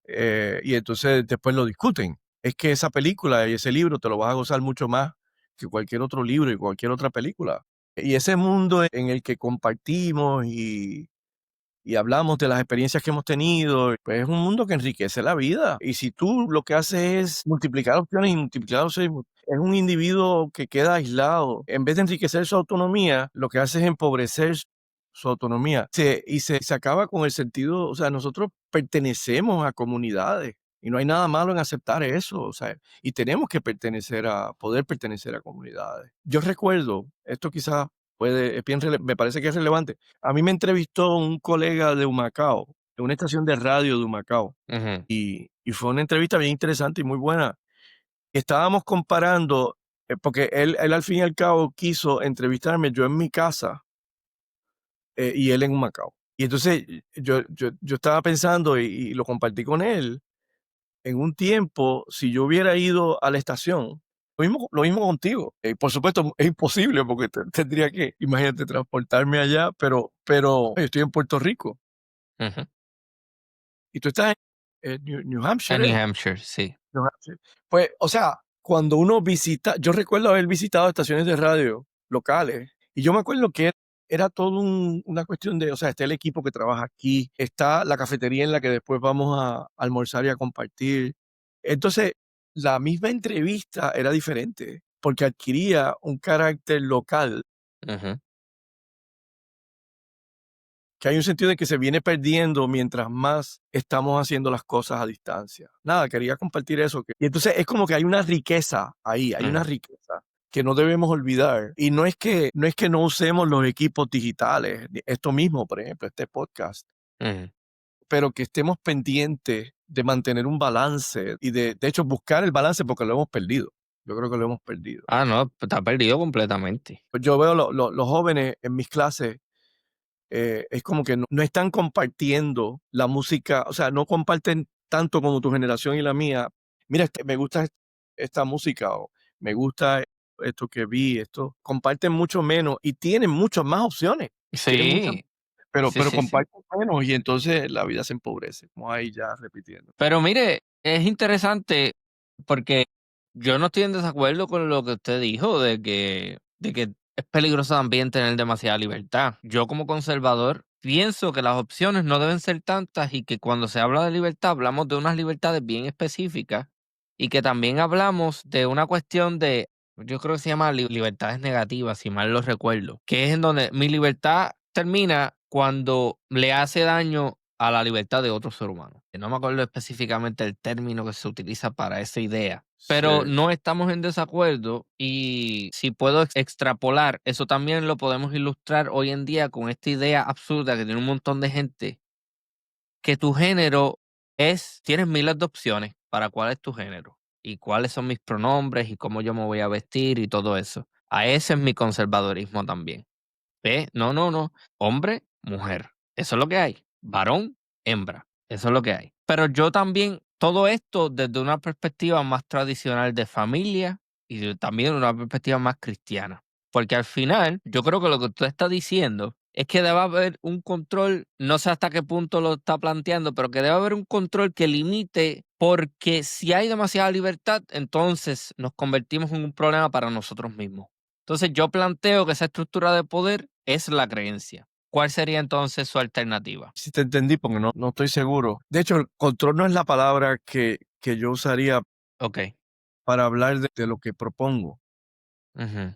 Speaker 2: y entonces después lo discuten. Es que esa película y ese libro te lo vas a gozar mucho más que cualquier otro libro y cualquier otra película. Y ese mundo en el que compartimos y hablamos de las experiencias que hemos tenido, pues es un mundo que enriquece la vida. Y si tú lo que haces es multiplicar opciones y multiplicar opciones, es un individuo que queda aislado. En vez de enriquecer su autonomía, lo que hace es empobrecer su autonomía. Se acaba con el sentido, o sea, nosotros pertenecemos a comunidades. Y no hay nada malo en aceptar eso, o sea, y tenemos que poder pertenecer a comunidades. Yo recuerdo, esto quizás me parece que es relevante. A mí me entrevistó un colega de Humacao, de una estación de radio de Humacao,
Speaker 1: Ujú.
Speaker 2: y fue una entrevista bien interesante y muy buena. Estábamos comparando, porque él al fin y al cabo quiso entrevistarme yo en mi casa y él en Humacao. Y entonces yo estaba pensando y lo compartí con él, en un tiempo, si yo hubiera ido a la estación, lo mismo contigo. Por supuesto, es imposible porque tendría que, imagínate, transportarme allá, pero yo estoy en Puerto Rico
Speaker 1: Ujú.
Speaker 2: y tú estás en New
Speaker 1: En
Speaker 2: Hampshire,
Speaker 1: New
Speaker 2: ¿eh?
Speaker 1: Hampshire, sí.
Speaker 2: New Hampshire. Pues, o sea, cuando uno visita, yo recuerdo haber visitado estaciones de radio locales y yo me acuerdo que era todo una cuestión de, o sea, está el equipo que trabaja aquí, está la cafetería en la que después vamos a almorzar y a compartir. Entonces, la misma entrevista era diferente porque adquiría un carácter local,
Speaker 1: Ujú.
Speaker 2: que hay un sentido de que se viene perdiendo mientras más estamos haciendo las cosas a distancia. Nada, quería compartir eso. Y entonces es como que hay una riqueza ahí, hay una
Speaker 1: Ujú.
Speaker 2: riqueza que no debemos olvidar. Y no es que no usemos los equipos digitales, esto mismo, por ejemplo, este podcast,
Speaker 1: Ujú.
Speaker 2: pero que estemos pendientes de mantener un balance y de hecho buscar el balance porque lo hemos perdido. Yo creo que lo hemos perdido.
Speaker 1: Ah, no, está perdido completamente.
Speaker 2: Pues yo veo los jóvenes en mis clases es como que no están compartiendo la música, o sea, no comparten tanto como tu generación y la mía. Mira, me gusta esta música o me gusta esto que vi, esto. Comparten mucho menos y tienen muchas más opciones. Tienen muchas,
Speaker 1: Sí,
Speaker 2: pero,
Speaker 1: sí,
Speaker 2: pero
Speaker 1: sí, sí.
Speaker 2: comparten menos y entonces la vida se empobrece. Como ahí ya repitiendo.
Speaker 1: Pero mire, es interesante porque yo no estoy en desacuerdo con lo que usted dijo de que es peligroso también tener demasiada libertad. Yo como conservador pienso que las opciones no deben ser tantas y que cuando se habla de libertad hablamos de unas libertades bien específicas y que también hablamos de una cuestión de, yo creo que se llama libertades negativas, si mal lo recuerdo, que es en donde mi libertad termina cuando le hace daño a la libertad de otro ser humano. No me acuerdo específicamente el término que se utiliza para esa idea,
Speaker 2: Sí.
Speaker 1: pero no estamos en desacuerdo y si puedo extrapolar, eso también lo podemos ilustrar hoy en día con esta idea absurda que tiene un montón de gente, que tu género tienes miles de opciones para cuál es tu género y cuáles son mis pronombres y cómo yo me voy a vestir y todo eso. A ese es mi conservadorismo también. Ve, no, no, no. Hombre, mujer. Eso es lo que hay. Varón, hembra. Eso es lo que hay. Pero yo también, todo esto desde una perspectiva más tradicional de familia y también una perspectiva más cristiana. Porque al final, yo creo que lo que usted está diciendo es que debe haber un control, no sé hasta qué punto lo está planteando, pero que debe haber un control que limite, porque si hay demasiada libertad, entonces nos convertimos en un problema para nosotros mismos. Entonces yo planteo que esa estructura de poder es la creencia. ¿Cuál sería entonces su alternativa?
Speaker 2: Si te entendí, porque no estoy seguro. De hecho, el control no es la palabra que yo usaría
Speaker 1: Ok.
Speaker 2: para hablar de lo que propongo.
Speaker 1: Ujú.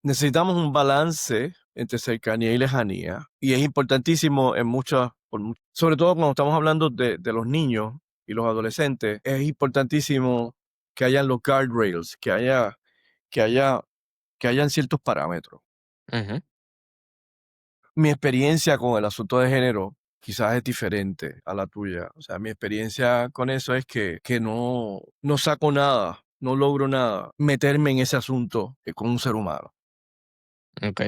Speaker 2: Necesitamos un balance entre cercanía y lejanía, y es importantísimo en sobre todo cuando estamos hablando de los niños y los adolescentes, es importantísimo que hayan los guardrails, que haya, que hayan ciertos parámetros.
Speaker 1: Ujú.
Speaker 2: Mi experiencia con el asunto de género quizás es diferente a la tuya. O sea, mi experiencia con eso es que no saco nada, no logro nada, meterme en ese asunto con un ser humano.
Speaker 1: Ok.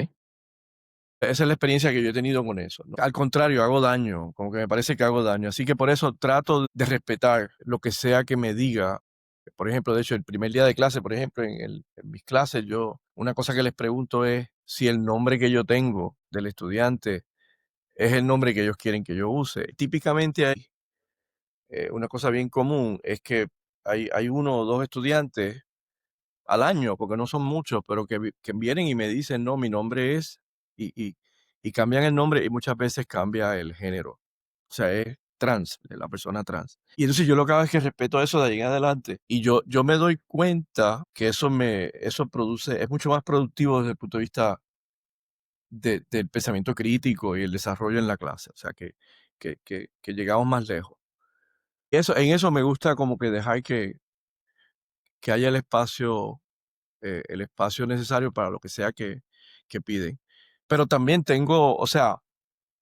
Speaker 2: Esa es la experiencia que yo he tenido con eso, ¿no? Al contrario, hago daño, como que me parece que hago daño. Así que por eso trato de respetar lo que sea que me diga. Por ejemplo, de hecho, el primer día de clase, por ejemplo, en mis clases, una cosa que les pregunto es si el nombre que yo tengo del estudiante es el nombre que ellos quieren que yo use. Típicamente hay una cosa bien común, es que hay uno o dos estudiantes al año, porque no son muchos, pero que vienen y me dicen, no, mi nombre es, y, y, y cambian el nombre y muchas veces cambia el género. O sea, es trans, la persona trans. Y entonces yo lo que hago es que respeto eso de ahí en adelante. Y yo me doy cuenta que eso produce, es mucho más productivo desde el punto de vista del pensamiento crítico y el desarrollo en la clase. O sea, que llegamos más lejos. En eso me gusta como que dejar que haya el espacio necesario para lo que sea que piden. Pero también tengo, o sea,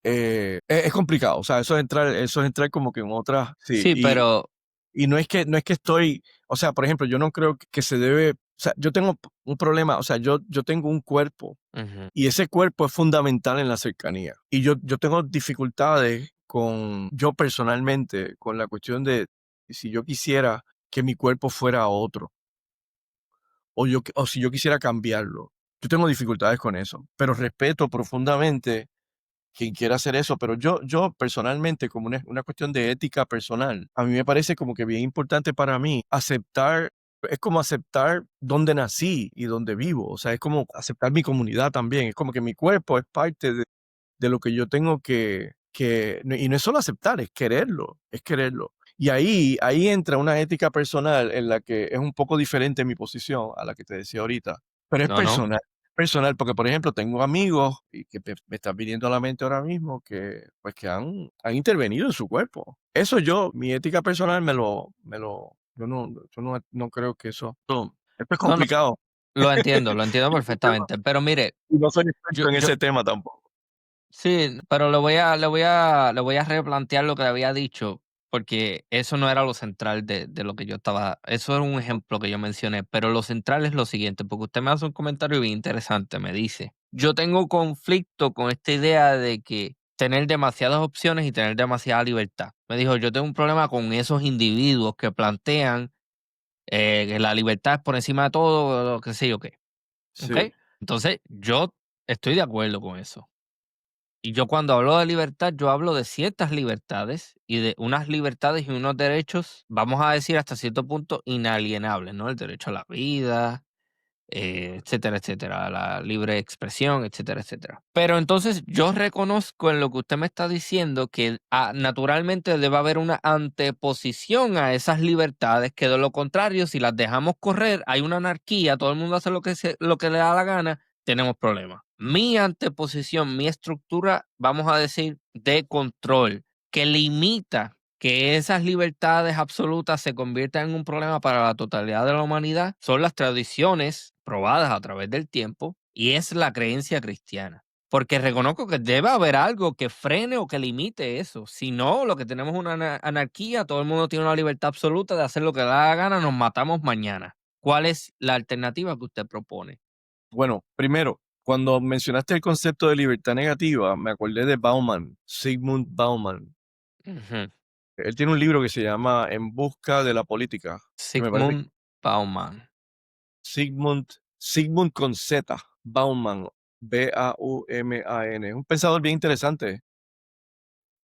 Speaker 2: es complicado, o sea, eso es entrar como que en otras, sí,
Speaker 1: Sí, pero
Speaker 2: y no es que estoy, o sea, por ejemplo, yo no creo que se debe, o sea, yo tengo un problema, o sea, yo tengo un cuerpo
Speaker 1: ujú,
Speaker 2: y ese cuerpo es fundamental en la cercanía. Y yo tengo dificultades yo personalmente, con la cuestión de si yo quisiera que mi cuerpo fuera otro o si yo quisiera cambiarlo. Yo tengo dificultades con eso, pero respeto profundamente quien quiera hacer eso, pero yo personalmente, como una cuestión de ética personal, a mí me parece como que bien importante para mí aceptar, es como aceptar dónde nací y dónde vivo, o sea, es como aceptar mi comunidad también, es como que mi cuerpo es parte de lo que yo tengo y no es solo aceptar, es quererlo, es quererlo. Y ahí entra una ética personal en la que es un poco diferente mi posición a la que te decía ahorita, pero es
Speaker 1: no, no.
Speaker 2: personal, porque por ejemplo tengo amigos y que me están viniendo a la mente ahora mismo que pues que han intervenido en su cuerpo. Eso mi ética personal yo no creo que esto es
Speaker 1: No, no,
Speaker 2: complicado.
Speaker 1: lo entiendo perfectamente. Pero mire,
Speaker 2: Y no soy
Speaker 1: yo,
Speaker 2: experto en
Speaker 1: yo,
Speaker 2: ese tema tampoco.
Speaker 1: sí, pero le voy a replantear lo que le había dicho, porque eso no era lo central de lo que yo estaba, eso era un ejemplo que yo mencioné, pero lo central es lo siguiente, porque usted me hace un comentario bien interesante, me dice, yo tengo conflicto con esta idea de que tener demasiadas opciones y tener demasiada libertad. Me dijo, yo tengo un problema con esos individuos que plantean que la libertad es por encima de todo, lo que sé yo qué. ¿Ok?
Speaker 2: Sí.
Speaker 1: Entonces, yo estoy de acuerdo con eso. Y yo cuando hablo de libertad, yo hablo de ciertas libertades y de unas libertades y unos derechos, vamos a decir hasta cierto punto inalienables, ¿no? El derecho a la vida, etcétera, etcétera, la libre expresión, etcétera, etcétera. Pero entonces yo reconozco en lo que usted me está diciendo que naturalmente debe haber una anteposición a esas libertades, que de lo contrario, si las dejamos correr, hay una anarquía, todo el mundo hace lo que le da la gana, tenemos problemas. Mi anteposición, mi estructura, vamos a decir, de control, que limita que esas libertades absolutas se conviertan en un problema para la totalidad de la humanidad son las tradiciones probadas a través del tiempo y es la creencia cristiana. Porque reconozco que debe haber algo que frene o que limite eso. Si no, lo que tenemos es una anarquía, todo el mundo tiene una libertad absoluta de hacer lo que le da la gana, nos matamos mañana. ¿Cuál es la alternativa que usted propone?
Speaker 2: Bueno, primero, cuando mencionaste el concepto de libertad negativa, me acordé de Bauman, Sigmund Bauman.
Speaker 1: Ujú.
Speaker 2: Él tiene un libro que se llama En busca de la política, que me parece que
Speaker 1: Sigmund Bauman.
Speaker 2: Sigmund con Z, Bauman, Bauman. Es un pensador bien interesante.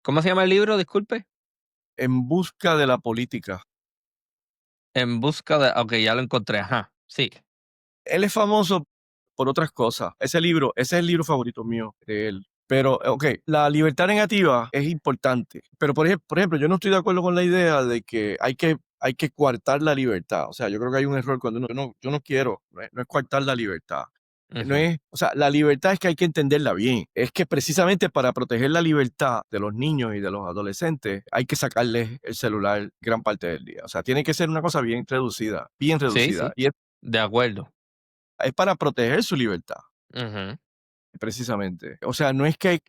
Speaker 1: ¿Cómo se llama el libro? Disculpe.
Speaker 2: En busca de la política.
Speaker 1: En busca de. Ok, ya lo encontré. Ajá. Sí.
Speaker 2: Él es famoso por otras cosas. Ese es el libro favorito mío de él. Pero, ok, la libertad negativa es importante. Pero, por ejemplo, yo no estoy de acuerdo con la idea de que hay que coartar la libertad. O sea, yo creo que hay un error cuando yo no quiero, no es coartar la libertad. No
Speaker 1: Ujú.
Speaker 2: es, o sea, la libertad es que hay que entenderla bien. Es que precisamente para proteger la libertad de los niños y de los adolescentes, hay que sacarles el celular gran parte del día. O sea, tiene que ser una cosa bien reducida, bien
Speaker 1: Sí,
Speaker 2: reducida.
Speaker 1: sí.
Speaker 2: Y
Speaker 1: De acuerdo.
Speaker 2: es para proteger su libertad,
Speaker 1: Ujú.
Speaker 2: precisamente. O sea, no es que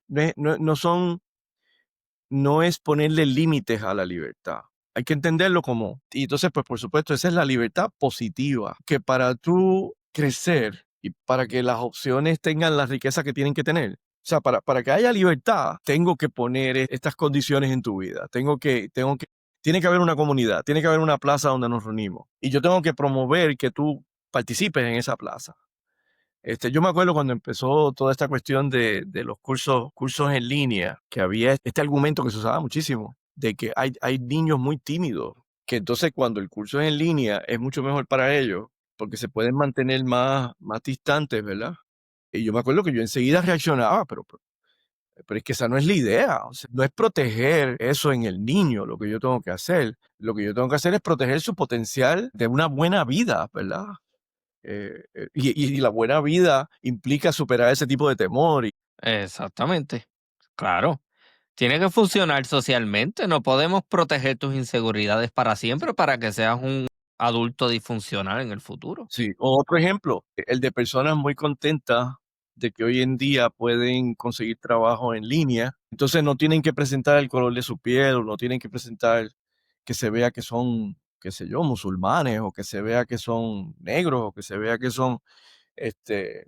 Speaker 2: no es ponerle límites a la libertad. Hay que entenderlo como. Y entonces, pues por supuesto, esa es la libertad positiva, que para tú crecer y para que las opciones tengan la riqueza que tienen que tener, sea, para que haya libertad, tengo que poner estas condiciones en tu vida. Tiene que haber una comunidad, tiene que haber una plaza donde nos reunimos. Y yo tengo que promover que tú participes en esa plaza. Yo me acuerdo cuando empezó toda esta cuestión de los cursos en línea, que había este argumento que se usaba muchísimo, de que hay niños muy tímidos, que entonces cuando el curso es en línea es mucho mejor para ellos, porque se pueden mantener más distantes, ¿verdad? Y yo me acuerdo que yo enseguida reaccionaba, pero es que esa no es la idea. O sea, no es proteger eso en el niño lo que yo tengo que hacer. Lo que yo tengo que hacer es proteger su potencial de una buena vida, ¿verdad? Y la buena vida implica superar ese tipo de temor.
Speaker 1: Exactamente. Claro. Tiene que funcionar socialmente. No podemos proteger tus inseguridades para siempre para que seas un adulto disfuncional en el futuro.
Speaker 2: Sí, otro ejemplo, el de personas muy contentas de que hoy en día pueden conseguir trabajo en línea, entonces no tienen que presentar el color de su piel, o no tienen que presentar que se vea que son, qué sé yo, musulmanes, o que se vea que son negros, o que se vea que son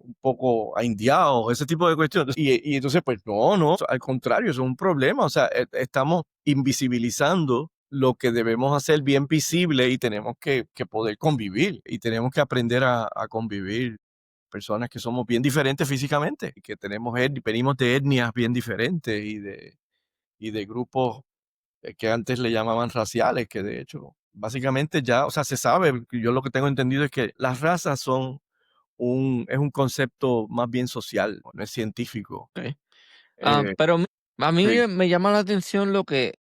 Speaker 2: un poco indiados, ese tipo de cuestiones. Y entonces, pues no, al contrario, eso es un problema. O sea, estamos invisibilizando lo que debemos hacer bien visible y tenemos que poder convivir y tenemos que aprender a convivir personas que somos bien diferentes físicamente y que venimos de etnias bien diferentes y de grupos que antes le llamaban raciales, que de hecho, básicamente ya, o sea, se sabe, yo lo que tengo entendido es que las razas es un concepto más bien social, no es científico.
Speaker 1: Ok.
Speaker 2: Eh,
Speaker 1: Pero a mí
Speaker 2: sí,
Speaker 1: me llama la atención lo que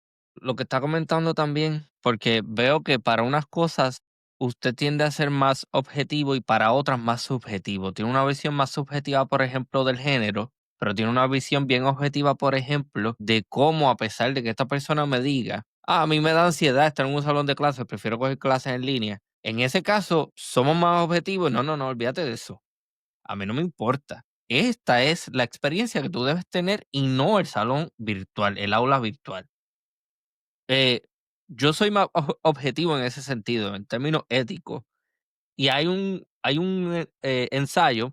Speaker 1: está comentando también, porque veo que para unas cosas usted tiende a ser más objetivo y para otras más subjetivo. Tiene una visión más subjetiva, por ejemplo, del género, pero tiene una visión bien objetiva, por ejemplo, de cómo a pesar de que esta persona me diga, a mí me da ansiedad estar en un salón de clases, prefiero coger clases en línea. En ese caso, somos más objetivos. No, no, no, olvídate de eso. A mí no me importa. Esta es la experiencia que tú debes tener y no el salón virtual, el aula virtual. Eh, yo soy más objetivo en ese sentido, en términos éticos. Y hay un ensayo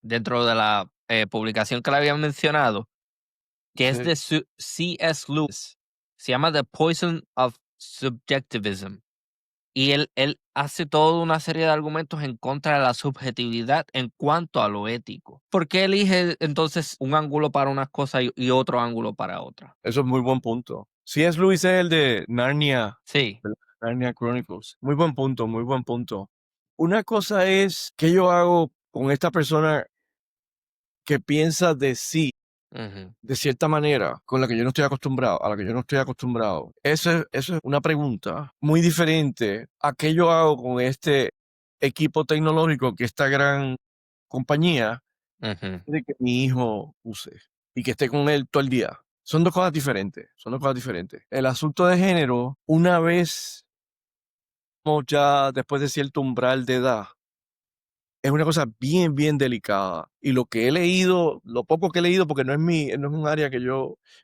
Speaker 1: dentro de la publicación que le había mencionado, que es
Speaker 2: sí.
Speaker 1: de C.S. Lewis. Se llama The Poison of Subjectivism. Y él hace toda una serie de argumentos en contra de la subjetividad en cuanto a lo ético. ¿Por qué elige entonces un ángulo para unas cosas y otro ángulo para otras?
Speaker 2: Eso es muy buen punto. C.S. Lewis es el de Narnia,
Speaker 1: Sí.
Speaker 2: ¿verdad? Narnia Chronicles. Muy buen punto, muy buen punto. Una cosa es qué yo hago con esta persona que piensa de sí
Speaker 1: Ujú,
Speaker 2: de cierta manera con la que yo no estoy acostumbrado, a la que yo no estoy acostumbrado. Eso es una pregunta muy diferente a qué yo hago con este equipo tecnológico que esta gran compañía
Speaker 1: ujú.
Speaker 2: de que mi hijo use y que esté con él todo el día. Son dos cosas diferentes, son dos cosas diferentes. El asunto de género, una vez ya después de cierto umbral de edad, es una cosa bien, bien delicada. Y lo que he leído, lo poco que he leído, porque no es un área que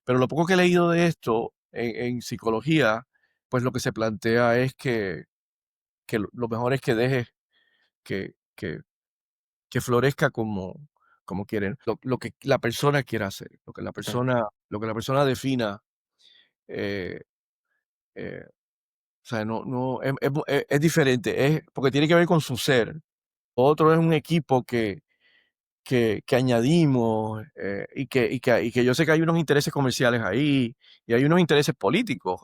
Speaker 2: pero lo poco que he leído de esto en psicología, pues lo que se plantea es que lo mejor es que dejes que, que, que florezca como quieren, lo que la persona quiera hacer, lo que la persona defina. eh, eh, o sea, es diferente, porque tiene que ver con su ser. Otro es un equipo que añadimos, y que yo sé que hay unos intereses comerciales ahí y hay unos intereses políticos.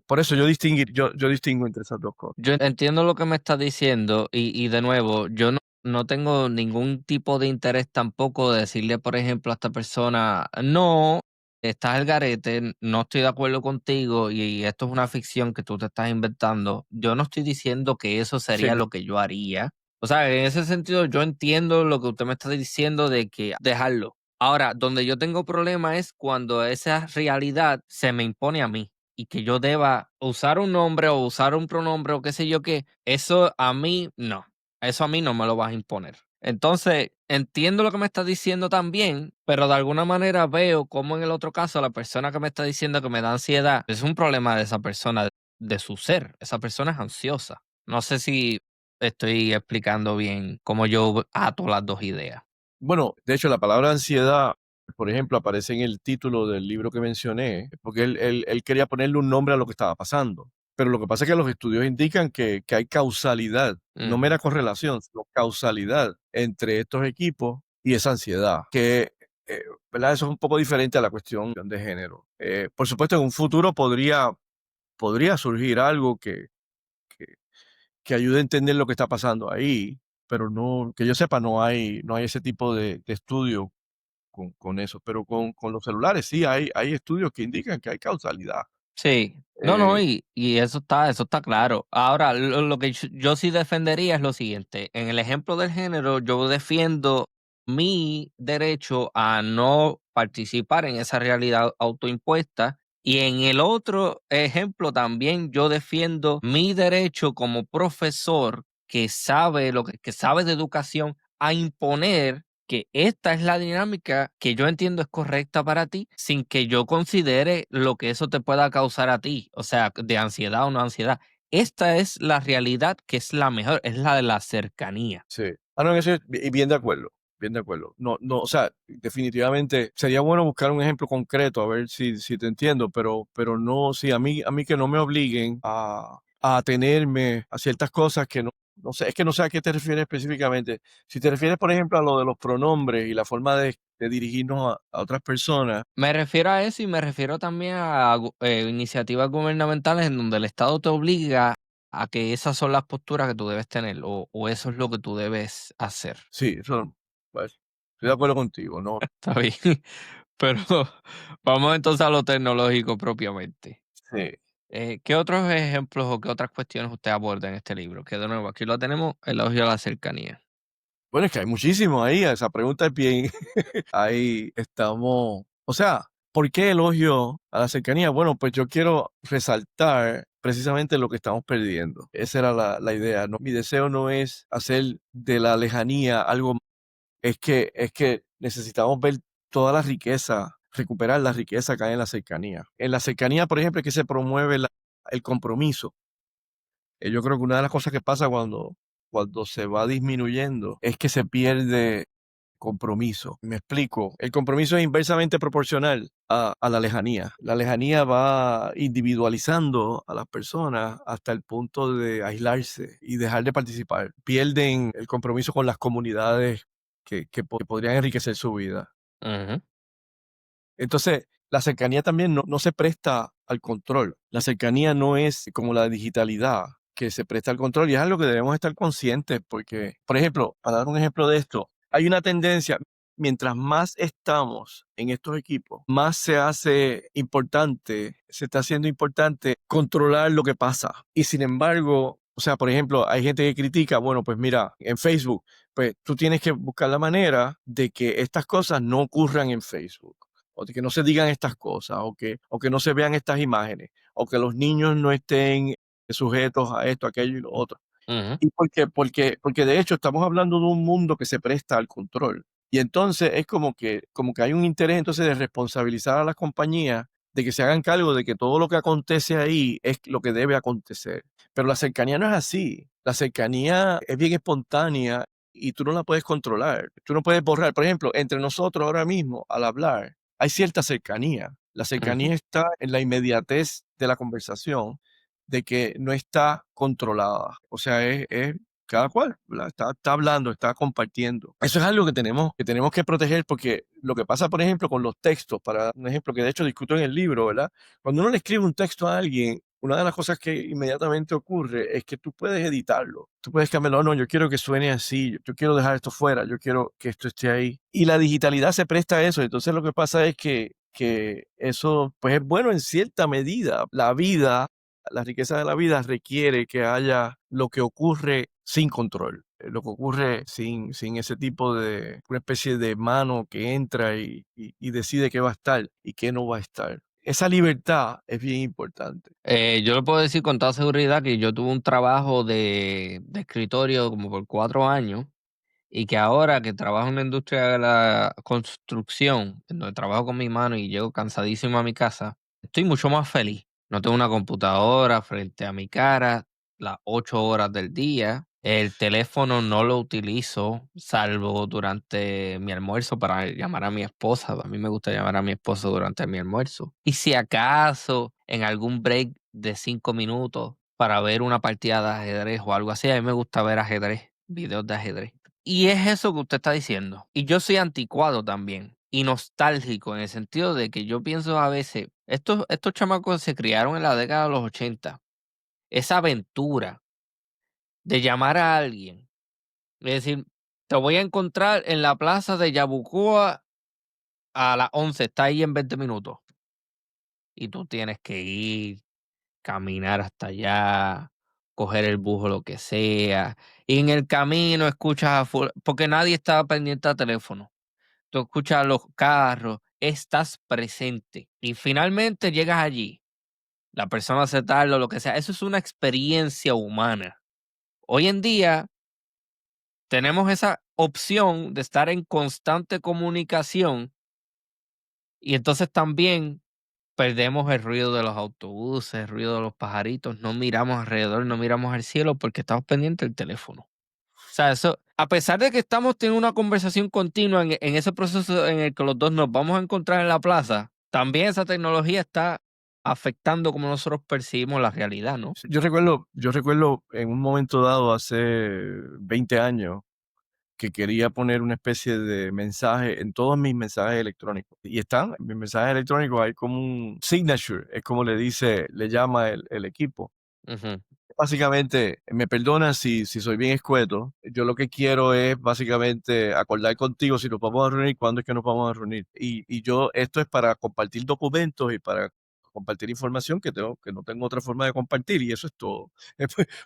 Speaker 2: Por eso yo distingo entre esas dos cosas.
Speaker 1: Yo entiendo lo que me estás diciendo y de nuevo, yo no tengo ningún tipo de interés tampoco de decirle, por ejemplo, a esta persona, no, estás al garete, no estoy de acuerdo contigo y esto es una ficción que tú te estás inventando. Yo no estoy diciendo que eso
Speaker 2: Sí,
Speaker 1: sería lo que yo haría. O sea, en ese sentido yo entiendo lo que usted me está diciendo de que dejarlo. Ahora, donde yo tengo problema es cuando esa realidad se me impone a mí y que yo deba usar un nombre o usar un pronombre o qué sé yo qué, eso a mí no, eso a mí no me lo vas a imponer. Entonces, entiendo lo que me estás diciendo también, pero de alguna manera veo como en el otro caso la persona que me está diciendo que me da ansiedad es un problema de esa persona, de su ser. Esa persona es ansiosa. No sé si estoy explicando bien cómo yo ato las dos ideas.
Speaker 2: Bueno, de hecho, la palabra ansiedad, por ejemplo, aparece en el título del libro que mencioné, porque él quería ponerle un nombre a lo que estaba pasando. Pero lo que pasa es que los estudios indican que hay causalidad, no
Speaker 1: Ujú.
Speaker 2: mera correlación, sino causalidad entre estos equipos y esa ansiedad, que, ¿verdad? Eso es un poco diferente a la cuestión de género. Por supuesto, en un futuro podría surgir algo que, que ayude a entender lo que está pasando ahí, pero no, que yo sepa, no hay ese tipo de estudio con eso, pero con los celulares sí hay estudios que indican que hay causalidad.
Speaker 1: Sí, no, no,
Speaker 2: Eh,
Speaker 1: y eso está claro. Ahora, lo que yo sí defendería es lo siguiente, en el ejemplo del género, yo defiendo mi derecho a no participar en esa realidad autoimpuesta, y en el otro ejemplo también yo defiendo mi derecho como profesor que sabe que sabe de educación a imponer que esta es la dinámica que yo entiendo es correcta para ti, sin que yo considere lo que eso te pueda causar a ti, o sea, de ansiedad o no ansiedad. Esta es la realidad que es la mejor, es la de la cercanía.
Speaker 2: sí. No, en eso y bien de acuerdo, bien de acuerdo. No, no, o sea, definitivamente sería bueno buscar un ejemplo concreto, a ver si te entiendo, pero no, sí, a mí que no me obliguen a atenerme a ciertas cosas que no sé, es que no sé a qué te refieres específicamente. Si te refieres, por ejemplo, a lo de los pronombres y la forma de dirigirnos a otras personas.
Speaker 1: Me refiero a eso y me refiero también a iniciativas gubernamentales en donde el Estado te obliga a que esas son las posturas que tú debes tener o eso es lo que tú debes hacer.
Speaker 2: Sí, eso, pues, estoy de acuerdo contigo, ¿no?
Speaker 1: Está bien, pero vamos entonces a lo tecnológico propiamente.
Speaker 2: Sí.
Speaker 1: ¿Qué otros ejemplos o qué otras cuestiones usted aborda en este libro? Que de nuevo, aquí lo tenemos, elogio a la cercanía.
Speaker 2: Bueno, es que hay muchísimo ahí, esa pregunta es bien, ahí estamos, o sea, ¿por qué elogio a la cercanía? Bueno, pues yo quiero resaltar precisamente lo que estamos perdiendo. Esa era la idea, ¿no? Mi deseo no es hacer de la lejanía algo, es que necesitamos ver toda la riqueza, recuperar la riqueza que hay en la cercanía. En la cercanía, por ejemplo, es que se promueve el compromiso. Yo creo que una de las cosas que pasa cuando se va disminuyendo es que se pierde compromiso. Me explico. El compromiso es inversamente proporcional a la lejanía. La lejanía va individualizando a las personas hasta el punto de aislarse y dejar de participar. Pierden el compromiso con las comunidades que podrían enriquecer su vida.
Speaker 1: Ujú.
Speaker 2: Entonces, la cercanía también no se presta al control. La cercanía no es como la digitalidad, que se presta al control, y es algo que debemos estar conscientes porque, por ejemplo, para dar un ejemplo de esto, hay una tendencia, mientras más estamos en estos equipos, más se está haciendo importante controlar lo que pasa. Y sin embargo, o sea, por ejemplo, hay gente que critica, bueno, pues mira, en Facebook, pues tú tienes que buscar la manera de que estas cosas no ocurran en Facebook, o de que no se digan estas cosas, o que no se vean estas imágenes, o que los niños no estén sujetos a esto, aquello y lo otro.
Speaker 1: Ujú.
Speaker 2: ¿Y por qué? Porque de hecho estamos hablando de un mundo que se presta al control. Y entonces es como que hay un interés entonces de responsabilizar a las compañías de que se hagan cargo de que todo lo que acontece ahí es lo que debe acontecer. Pero la cercanía no es así. La cercanía es bien espontánea y tú no la puedes controlar. Tú no puedes borrar. Por ejemplo, entre nosotros ahora mismo, al hablar, hay cierta cercanía. La
Speaker 1: Ujú.
Speaker 2: cercanía está en la inmediatez de la conversación, de que no está controlada. O sea, es cada cual, ¿verdad? Está hablando, está compartiendo. Eso es algo que tenemos que proteger porque lo que pasa, por ejemplo, con los textos, para un ejemplo que de hecho discuto en el libro, ¿verdad? Cuando uno le escribe un texto a alguien, una de las cosas que inmediatamente ocurre es que tú puedes editarlo. Tú puedes cambiarlo, no, yo quiero que suene así, yo quiero dejar esto fuera, yo quiero que esto esté ahí. Y la digitalidad se presta a eso. Entonces lo que pasa es que eso, pues es bueno en cierta medida. La riqueza de la vida requiere que haya lo que ocurre sin control, lo que ocurre sin ese tipo de, una especie de mano que entra y decide qué va a estar y qué no va a estar. Esa libertad es bien importante.
Speaker 1: Yo le puedo decir con toda seguridad que yo tuve un trabajo de escritorio como por 4 años y que ahora que trabajo en la industria de la construcción, en donde trabajo con mi mano y llego cansadísimo a mi casa, estoy mucho más feliz. No tengo una computadora frente a mi cara las 8 horas del día. El teléfono no lo utilizo, salvo durante mi almuerzo para llamar a mi esposa. A mí me gusta llamar a mi esposa durante mi almuerzo. Y si acaso en algún break de 5 minutos para ver una partida de ajedrez o algo así, a mí me gusta ver ajedrez, videos de ajedrez. Y es eso que usted está diciendo. Y yo soy anticuado también y nostálgico en el sentido de que yo pienso a veces, estos chamacos se criaron en la década de los 80. Esa aventura de llamar a alguien, es decir, te voy a encontrar en la plaza de Yabucoa a las 11, está ahí en 20 minutos. Y tú tienes que ir, caminar hasta allá, coger el bus o lo que sea. Y en el camino escuchas porque nadie estaba pendiente al teléfono. Tú escuchas los carros, estás presente. Y finalmente llegas allí. La persona se tarda o lo que sea. Eso es una experiencia humana. Hoy en día tenemos esa opción de estar en constante comunicación y entonces también perdemos el ruido de los autobuses, el ruido de los pajaritos, no miramos alrededor, no miramos al cielo porque estamos pendientes del teléfono. O sea, eso, a pesar de que estamos teniendo una conversación continua en ese proceso en el que los dos nos vamos a encontrar en la plaza, también esa tecnología está afectando como nosotros percibimos la realidad, ¿no?
Speaker 2: Yo recuerdo en un momento dado, hace 20 años, que quería poner una especie de mensaje en todos mis mensajes electrónicos. Y están, en mis mensajes electrónicos hay como un signature, es como le llama el equipo.
Speaker 1: Ujú.
Speaker 2: Básicamente, me perdonas si soy bien escueto. Yo lo que quiero es básicamente acordar contigo si nos vamos a reunir, cuándo es que nos vamos a reunir. Y yo, esto es para compartir documentos y para compartir información que no tengo otra forma de compartir, y eso es todo.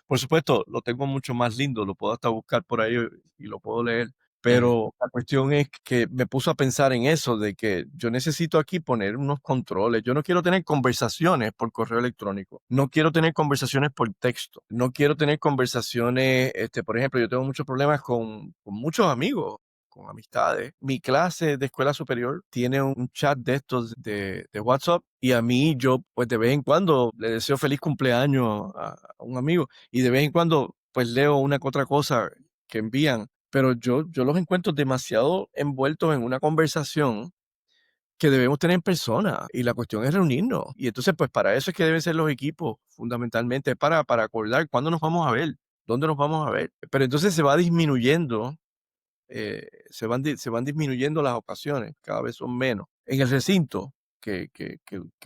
Speaker 2: Por supuesto, lo tengo mucho más lindo, lo puedo hasta buscar por ahí y lo puedo leer.
Speaker 1: Ujú.
Speaker 2: Pero la cuestión es que me puso a pensar en eso, de que yo necesito aquí poner unos controles. Yo no quiero tener conversaciones por correo electrónico. No quiero tener conversaciones por texto. No quiero tener conversaciones, por ejemplo, yo tengo muchos problemas con muchos amigos, con amistades. Mi clase de escuela superior tiene un chat de estos de WhatsApp, y a mí yo pues de vez en cuando le deseo feliz cumpleaños a un amigo, y de vez en cuando pues leo una que otra cosa que envían, pero yo los encuentro demasiado envueltos en una conversación que debemos tener en persona, y la cuestión es reunirnos. Y entonces, pues para eso es que deben ser los equipos, fundamentalmente, para acordar cuándo nos vamos a ver, dónde nos vamos a ver. Pero entonces se va disminuyendo, se van disminuyendo las ocasiones, cada vez son menos. En el recinto, que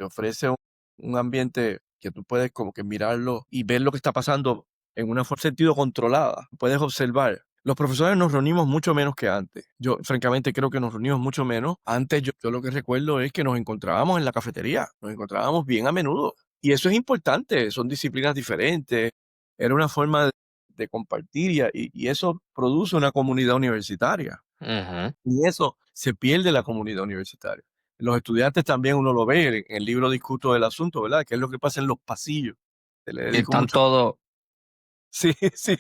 Speaker 2: ofrece un ambiente que tú puedes como que mirarlo y ver lo que está pasando en una sentido controlada, puedes observar. Los profesores nos reunimos mucho menos que antes. Yo, francamente, creo que nos reunimos mucho menos. Antes, yo lo que recuerdo es que nos encontrábamos en la cafetería, nos encontrábamos bien a menudo. Y eso es importante, son disciplinas diferentes. Era una forma de compartir, y eso produce una comunidad universitaria.
Speaker 1: Ujú.
Speaker 2: Y eso se pierde la comunidad universitaria. Los estudiantes también uno lo ve, en el libro discuto del asunto, ¿verdad? ¿Qué es lo que pasa en los pasillos? Se le dedico
Speaker 1: Están
Speaker 2: mucho.
Speaker 1: todos.
Speaker 2: Sí, sí,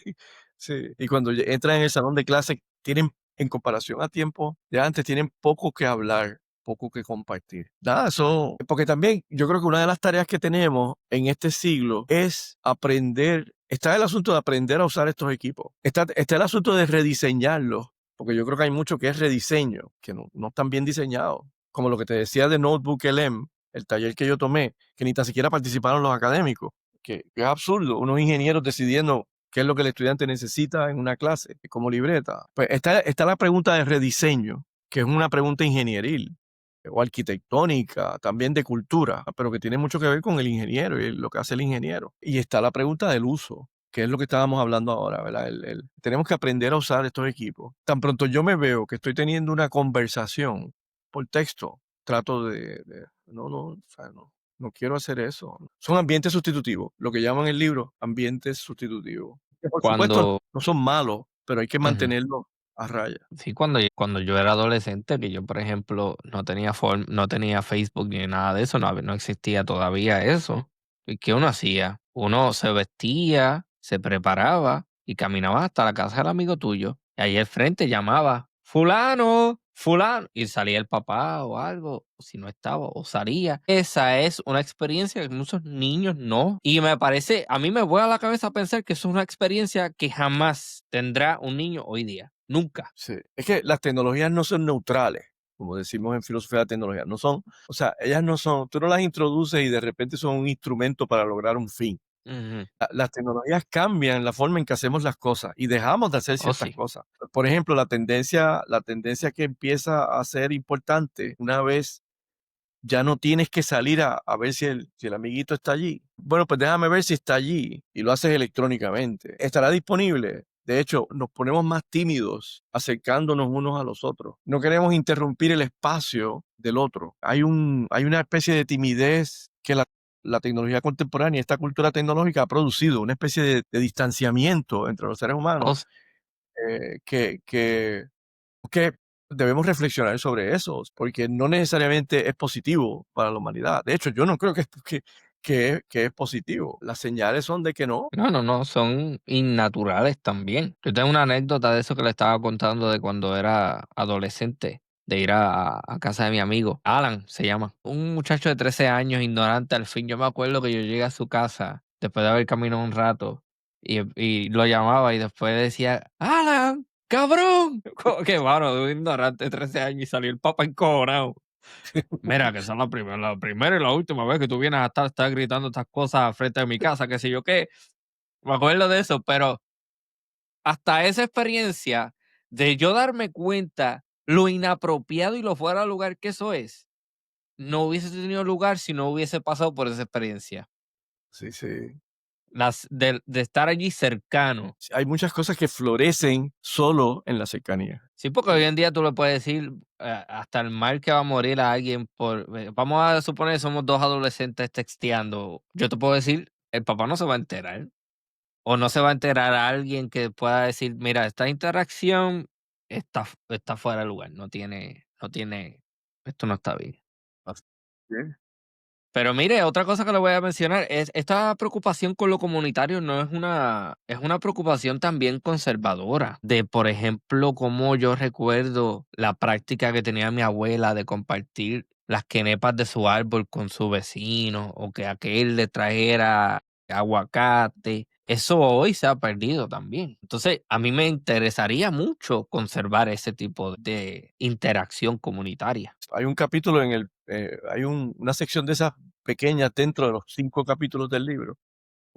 Speaker 2: sí. Y cuando entran en el salón de clase, tienen, en comparación a tiempo de antes, tienen poco que hablar, poco que compartir. Nada, eso, porque también yo creo que una de las tareas que tenemos en este siglo es aprender, está el asunto de aprender a usar estos equipos, está el asunto de rediseñarlos, porque yo creo que hay mucho que es rediseño, que no están bien diseñados. Como lo que te decía de Notebook LM, el taller que yo tomé, que ni tan siquiera participaron los académicos, que es absurdo, unos ingenieros decidiendo qué es lo que el estudiante necesita en una clase como libreta. Pues está la pregunta de rediseño, que es una pregunta ingenieril o arquitectónica, también de cultura, pero que tiene mucho que ver con el ingeniero y lo que hace el ingeniero. Y está la pregunta del uso, que es lo que estábamos hablando ahora, ¿verdad? Tenemos que aprender a usar estos equipos. Tan pronto yo me veo que estoy teniendo una conversación por texto, trato no, o sea, no quiero hacer eso. Son ambientes sustitutivos, lo que llaman en el libro ambientes sustitutivos. Que por supuesto
Speaker 1: Cuando,
Speaker 2: no son malos, pero hay que
Speaker 1: ujú.
Speaker 2: mantenerlos a raya.
Speaker 1: Sí, cuando yo era adolescente, que yo, por ejemplo, no tenía Facebook ni nada de eso, no existía todavía eso. ¿Y qué uno hacía? Uno se vestía, se preparaba y caminaba hasta la casa del amigo tuyo. Y ahí al frente llamaba fulano, fulano, y salía el papá o algo, o si no estaba, o salía. Esa es una experiencia que muchos niños no. Y me parece, a mí me vuela la cabeza pensar que eso es una experiencia que jamás tendrá un niño hoy día. Nunca.
Speaker 2: Sí. Es que las tecnologías no son neutrales, como decimos en filosofía de la tecnología. No son, o sea, ellas no son, tú no las introduces y de repente son un instrumento para lograr un fin.
Speaker 1: Ujú.
Speaker 2: Las tecnologías cambian la forma en que hacemos las cosas y dejamos de hacer
Speaker 1: Oh,
Speaker 2: ciertas
Speaker 1: sí.
Speaker 2: cosas. Por ejemplo, la tendencia que empieza a ser importante una vez ya no tienes que salir a ver si el amiguito está allí. Bueno, pues déjame ver si está allí y lo haces electrónicamente. ¿Estará disponible? De hecho, nos ponemos más tímidos acercándonos unos a los otros. No queremos interrumpir el espacio del otro. Hay una especie de timidez que la tecnología contemporánea, esta cultura tecnológica ha producido, una especie de distanciamiento entre los seres humanos
Speaker 1: Oh, sí.
Speaker 2: que debemos reflexionar sobre eso, porque no necesariamente es positivo para la humanidad. De hecho, yo no creo que es positivo. Las señales son de que no.
Speaker 1: No, no, no, son innaturales también. Yo tengo una anécdota de eso que le estaba contando de cuando era adolescente, de ir a casa de mi amigo. Alan se llama. Un muchacho de 13 años, ignorante al fin. Yo me acuerdo que yo llegué a su casa después de haber caminado un rato y lo llamaba y después decía, Alan, cabrón. Como que bueno, de un ignorante de 13 años y salió el papá encojonado. Mira, que esa es la primera y la última vez que tú vienes a estar gritando estas cosas frente a mi casa, qué sé yo qué. Me acuerdo de eso, pero hasta esa experiencia de yo darme cuenta lo inapropiado y lo fuera de lugar que eso es, no hubiese tenido lugar si no hubiese pasado por esa experiencia.
Speaker 2: Sí, sí.
Speaker 1: De estar allí cercano.
Speaker 2: Sí, hay muchas cosas que florecen solo en la cercanía.
Speaker 1: Sí, porque hoy en día tú le puedes decir hasta el mal que va a morir a alguien por... vamos a suponer que somos dos adolescentes texteando. Yo te puedo decir, el papá no se va a enterar. O no se va a enterar a alguien que pueda decir, mira, esta interacción está fuera de lugar, no tiene, esto no está bien.
Speaker 2: Así es.
Speaker 1: Pero mire, otra cosa que le voy a mencionar es esta preocupación con lo comunitario no es una preocupación también conservadora. De, por ejemplo, como yo recuerdo la práctica que tenía mi abuela de compartir las quenepas de su árbol con su vecino o que aquel le trajera aguacate. Eso hoy se ha perdido también. Entonces, a mí me interesaría mucho conservar ese tipo de interacción comunitaria.
Speaker 2: Hay un capítulo una sección de esas pequeñas dentro de los 5 capítulos del libro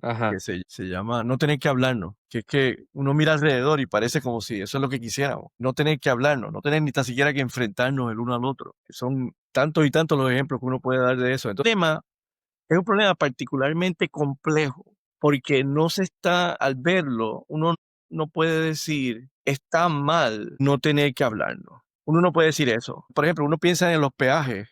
Speaker 2: que
Speaker 1: Ajá.
Speaker 2: se llama No tener que hablarnos, que es que uno mira alrededor y parece como si eso es lo que quisiéramos, no tener que hablarnos, no tener ni tan siquiera que enfrentarnos el uno al otro. Son tantos y tantos los ejemplos que uno puede dar de eso. Entonces, el tema es un problema particularmente complejo, porque no se está, al verlo, uno no puede decir, está mal no tener que hablarnos. Uno no puede decir eso. Por ejemplo, uno piensa en los peajes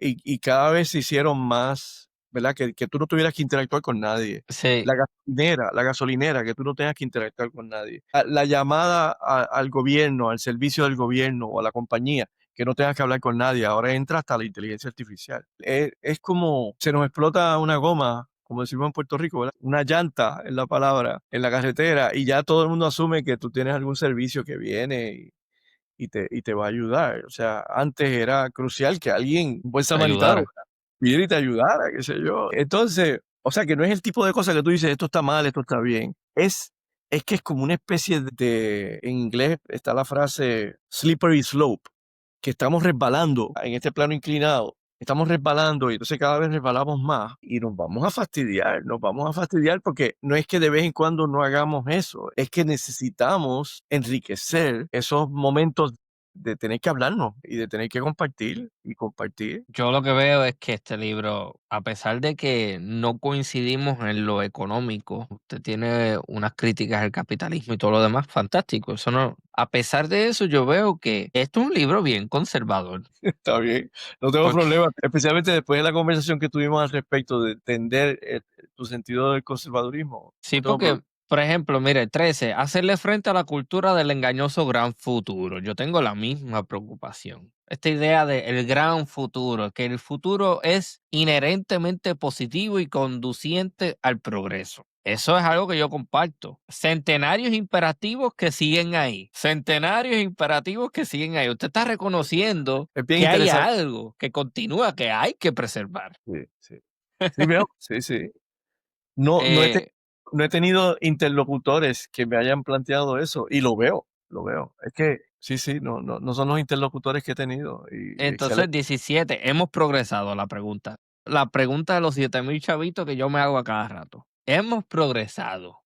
Speaker 2: y cada vez se hicieron más, ¿verdad? Que tú no tuvieras que interactuar con nadie.
Speaker 1: Sí,
Speaker 2: La gasolinera, que tú no tengas que interactuar con nadie. La llamada al gobierno, al servicio del gobierno o a la compañía que no tengas que hablar con nadie. Ahora entra hasta la inteligencia artificial. Es como se nos explota una goma, como decimos en Puerto Rico, ¿verdad? Una llanta es la palabra, en la carretera y ya todo el mundo asume que tú tienes algún servicio que viene y te va a ayudar. O sea, antes era crucial que alguien, un buen
Speaker 1: te
Speaker 2: samaritano,
Speaker 1: ayudara.
Speaker 2: viniera y te ayudara, qué sé yo. Entonces, o sea, que no es el tipo de cosa que tú dices, esto está mal, esto está bien. Es que es como una especie en inglés está la frase slippery slope, que estamos resbalando en este plano inclinado. Estamos resbalando y entonces cada vez resbalamos más y nos vamos a fastidiar porque no es que de vez en cuando no hagamos eso, es que necesitamos enriquecer esos momentos de tener que hablarnos y de tener que compartir y compartir.
Speaker 1: Yo lo que veo es que este libro, a pesar de que no coincidimos en lo económico, usted tiene unas críticas al capitalismo y todo lo demás, fantástico. Eso no, a pesar de eso, yo veo que esto es un libro bien conservador.
Speaker 2: Está bien, no tengo
Speaker 1: Porque
Speaker 2: problema, especialmente después de la conversación que tuvimos al respecto de entender tu sentido del conservadurismo.
Speaker 1: sí,
Speaker 2: No tengo
Speaker 1: porque
Speaker 2: problema.
Speaker 1: Por ejemplo, mire, 13, hacerle frente a la cultura del engañoso gran futuro. Yo tengo la misma preocupación. Esta idea de el gran futuro, que el futuro es inherentemente positivo y conduciente al progreso. Eso es algo que yo comparto. Centenarios imperativos que siguen ahí. Centenarios imperativos que siguen ahí. Usted está reconociendo
Speaker 2: Es bien
Speaker 1: que hay
Speaker 2: interesante.
Speaker 1: algo que continúa, que hay que preservar.
Speaker 2: Sí, sí. Sí, veo. Sí, sí. No, no he, te-
Speaker 1: Eh,
Speaker 2: no he tenido interlocutores que me hayan planteado eso y lo veo, lo veo. Es que sí, sí, no son los interlocutores que he tenido y
Speaker 1: Entonces,
Speaker 2: excelente.
Speaker 1: 17, hemos progresado, la pregunta. La pregunta de los 7,000 chavitos que yo me hago a cada rato. Hemos progresado.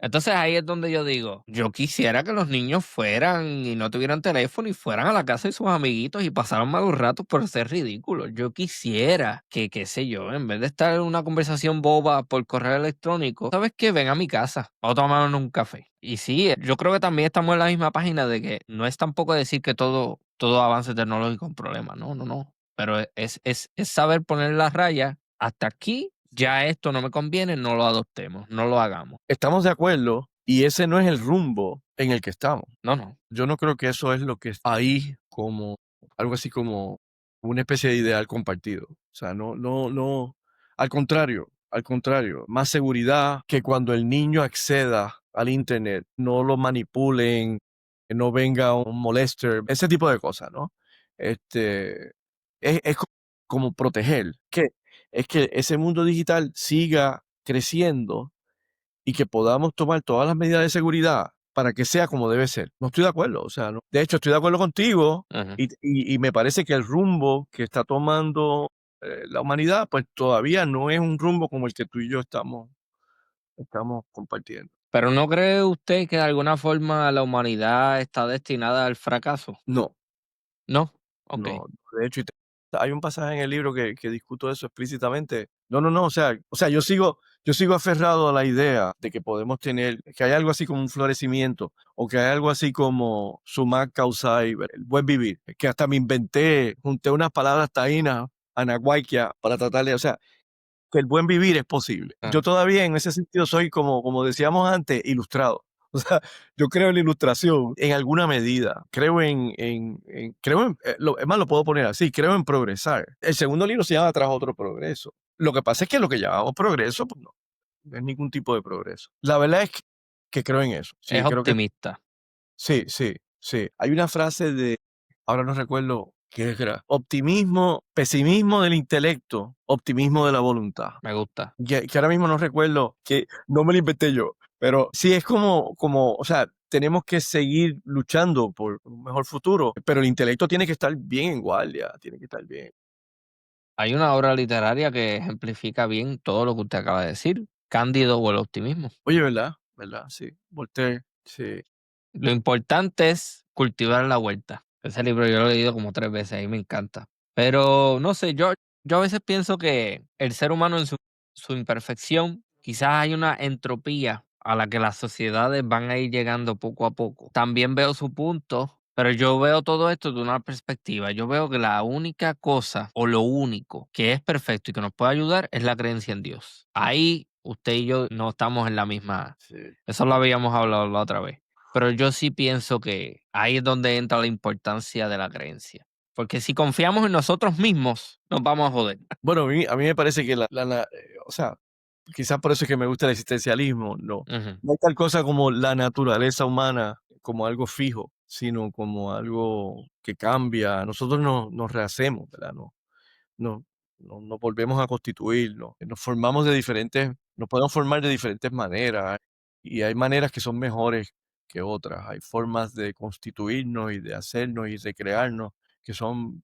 Speaker 1: Entonces ahí es donde yo digo, yo quisiera que los niños fueran y no tuvieran teléfono y fueran a la casa de sus amiguitos y pasaran malos ratos por ser ridículos. Yo quisiera que, qué sé yo, en vez de estar en una conversación boba por correo electrónico, ¿sabes qué? Ven a mi casa, vamos a tomarnos un café. Y sí, yo creo que también estamos en la misma página de que no es tampoco decir que todo avance tecnológico es un problema, no, no, no. Pero es saber poner la raya hasta aquí, ya esto no me conviene, no lo adoptemos, no lo hagamos.
Speaker 2: Estamos de acuerdo y ese no es el rumbo en el que estamos.
Speaker 1: No, no.
Speaker 2: Yo no creo que eso es lo que está ahí como algo así como una especie de ideal compartido. O sea, no, al contrario, más seguridad que cuando el niño acceda al internet, no lo manipulen, que no venga un molester, ese tipo de cosas, ¿no? Este, es como proteger, que es que ese mundo digital siga creciendo y que podamos tomar todas las medidas de seguridad para que sea como debe ser. No estoy de acuerdo, o sea, no. De hecho, estoy de acuerdo contigo
Speaker 1: Ujú.
Speaker 2: y me parece que el rumbo que está tomando la humanidad, pues todavía no es un rumbo como el que tú y yo estamos compartiendo.
Speaker 1: Pero, ¿no cree usted que de alguna forma la humanidad está destinada al fracaso?
Speaker 2: No,
Speaker 1: ¿No? Okey.
Speaker 2: no. De hecho, hay un pasaje en el libro que discuto eso explícitamente. No, o sea, yo sigo aferrado a la idea de que podemos tener, que hay algo así como un florecimiento, o que hay algo así como sumac causai, el buen vivir, que hasta me inventé, junté unas palabras taínas, anahuaquia, para tratarle, o sea, que el buen vivir es posible. Yo
Speaker 1: Ajá.
Speaker 2: todavía en ese sentido soy como decíamos antes, ilustrado. O sea, yo creo en la ilustración en alguna medida. Creo es más, lo puedo poner así, creo en progresar. El segundo libro se llama Tras otro progreso. Lo que pasa es que lo que llamamos progreso, pues no es ningún tipo de progreso. La verdad es que creo en eso.
Speaker 1: Es
Speaker 2: Sí, creo que
Speaker 1: optimista.
Speaker 2: sí, sí, sí. Hay una frase ahora no recuerdo qué era, optimismo, pesimismo del intelecto, optimismo de la voluntad.
Speaker 1: Me gusta.
Speaker 2: Que ahora mismo no recuerdo, que no me lo inventé yo, pero sí es o sea, tenemos que seguir luchando por un mejor futuro, pero el intelecto tiene que estar bien en guardia, tiene que estar bien.
Speaker 1: Hay una obra literaria que ejemplifica bien todo lo que usted acaba de decir, Cándido o el optimismo.
Speaker 2: Oye, ¿verdad? ¿Verdad? Sí, Voltaire, sí.
Speaker 1: Lo importante es cultivar la huerta. Ese libro yo lo he leído como 3 veces y me encanta. Pero no sé, yo a veces pienso que el ser humano en su imperfección, quizás hay una entropía a la que las sociedades van a ir llegando poco a poco. También veo su punto, pero yo veo todo esto de una perspectiva. Yo veo que la única cosa o lo único que es perfecto y que nos puede ayudar es la creencia en Dios. Ahí usted y yo no estamos en la misma.
Speaker 2: Sí.
Speaker 1: Eso lo habíamos hablado la otra vez. Pero yo sí pienso que ahí es donde entra la importancia de la creencia. Porque si confiamos en nosotros mismos, nos vamos a joder.
Speaker 2: Bueno, a mí me parece que o sea, quizás por eso es que me gusta el existencialismo, no.
Speaker 1: Ujú.
Speaker 2: No hay tal cosa como la naturaleza humana como algo fijo, sino como algo que cambia. Nosotros nos rehacemos, ¿verdad? No, nos volvemos a constituir, nos podemos formar de diferentes maneras y hay maneras que son mejores que otras. Hay formas de constituirnos y de hacernos y de crearnos que son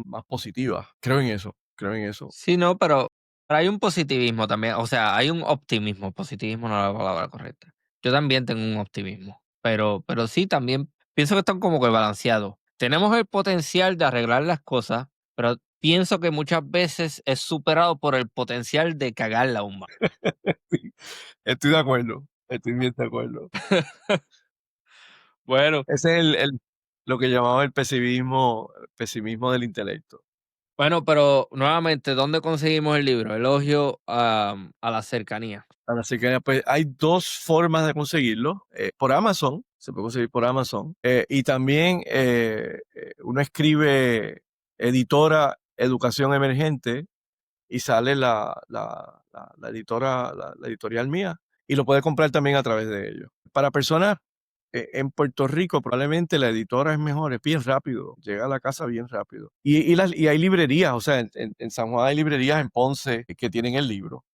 Speaker 2: más positivas. Creo en eso, creo en eso.
Speaker 1: Sí, no, pero hay un positivismo también. O sea, hay un optimismo. Positivismo no es la palabra correcta. Yo también tengo un optimismo. Pero sí, también pienso que están como que balanceados. Tenemos el potencial de arreglar las cosas, pero pienso que muchas veces es superado por el potencial de cagarla aún más.
Speaker 2: Sí, estoy de acuerdo, estoy bien de acuerdo.
Speaker 1: Bueno,
Speaker 2: Ese es lo que llamaba el pesimismo del intelecto.
Speaker 1: Bueno, pero nuevamente, ¿dónde conseguimos el libro? Elogio a la cercanía.
Speaker 2: Así que pues hay dos formas de conseguirlo. Por Amazon, se puede conseguir por Amazon. Y también uno escribe editora Educación Emergente y sale la editora, la editorial mía, y lo puede comprar también a través de ellos. Para personas en Puerto Rico, probablemente la editora es mejor, es bien rápido, llega a la casa bien rápido. Y hay librerías, o sea, en San Juan hay librerías en Ponce que tienen el libro.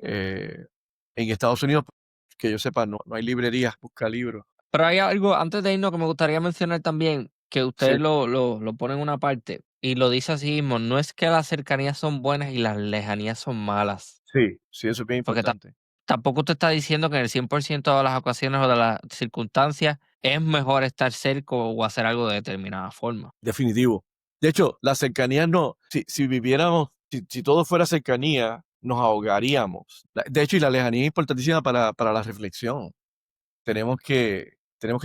Speaker 2: Eh, en Estados Unidos, que yo sepa, no hay librerías, busca libros.
Speaker 1: Pero hay algo, antes de irnos, que me gustaría mencionar también, que
Speaker 2: Sí,
Speaker 1: usted lo pone en una parte y lo dice así mismo, no es que las cercanías son buenas y las lejanías son malas,
Speaker 2: sí, sí, eso es bien
Speaker 1: porque
Speaker 2: importante.
Speaker 1: tampoco usted está diciendo que en el 100% de las ocasiones o de las circunstancias es mejor estar cerca o hacer algo de determinada forma.
Speaker 2: Definitivo. De hecho, la cercanía no, si viviéramos, si todo fuera cercanía, nos ahogaríamos. De hecho, y la lejanía es importantísima para la reflexión. Tenemos que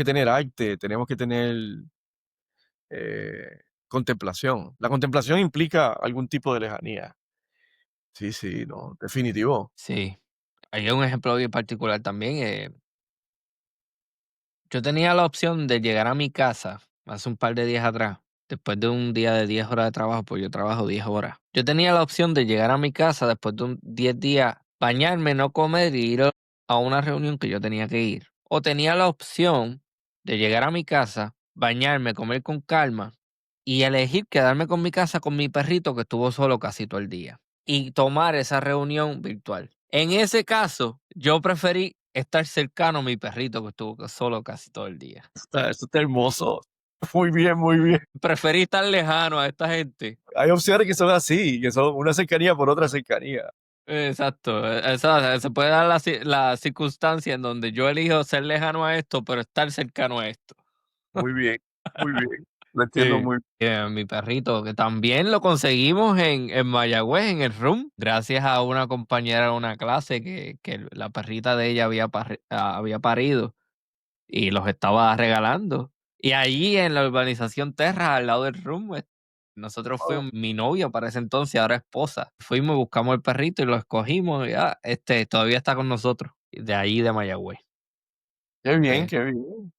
Speaker 2: tener arte, tenemos que tener contemplación. La contemplación implica algún tipo de lejanía. Sí, sí, no, definitivo.
Speaker 1: Sí, hay un ejemplo bien particular también. Yo tenía la opción de llegar a mi casa hace un par de días atrás, después de un día de 10 horas de trabajo, pues yo trabajo 10 horas. Yo tenía la opción de llegar a mi casa después de un 10 días, bañarme, no comer y ir a una reunión que yo tenía que ir. O tenía la opción de llegar a mi casa, bañarme, comer con calma y elegir quedarme con mi casa con mi perrito que estuvo solo casi todo el día y tomar esa reunión virtual. En ese caso, yo preferí estar cercano a mi perrito que estuvo solo casi todo el día.
Speaker 2: Eso está hermoso. Muy bien, muy bien.
Speaker 1: Preferí estar lejano a esta gente.
Speaker 2: Hay opciones que son así, que son una cercanía por otra cercanía.
Speaker 1: Exacto. Se puede dar la circunstancia en donde yo elijo ser lejano a esto, pero estar cercano a esto.
Speaker 2: Muy bien, muy bien. Lo entiendo
Speaker 1: Sí.
Speaker 2: muy
Speaker 1: Mi perrito, que también lo conseguimos en Mayagüez, en el room, gracias a una compañera de una clase que la perrita de ella había parido y los estaba regalando. Y allí en la urbanización Terra, al lado del room, nosotros
Speaker 2: bien.
Speaker 1: fuimos, mi novia para ese entonces, ahora esposa. Fuimos, buscamos el perrito y lo escogimos. Y, todavía está con nosotros, de ahí de Mayagüez.
Speaker 2: Qué bien,
Speaker 1: Eh,
Speaker 2: qué bien.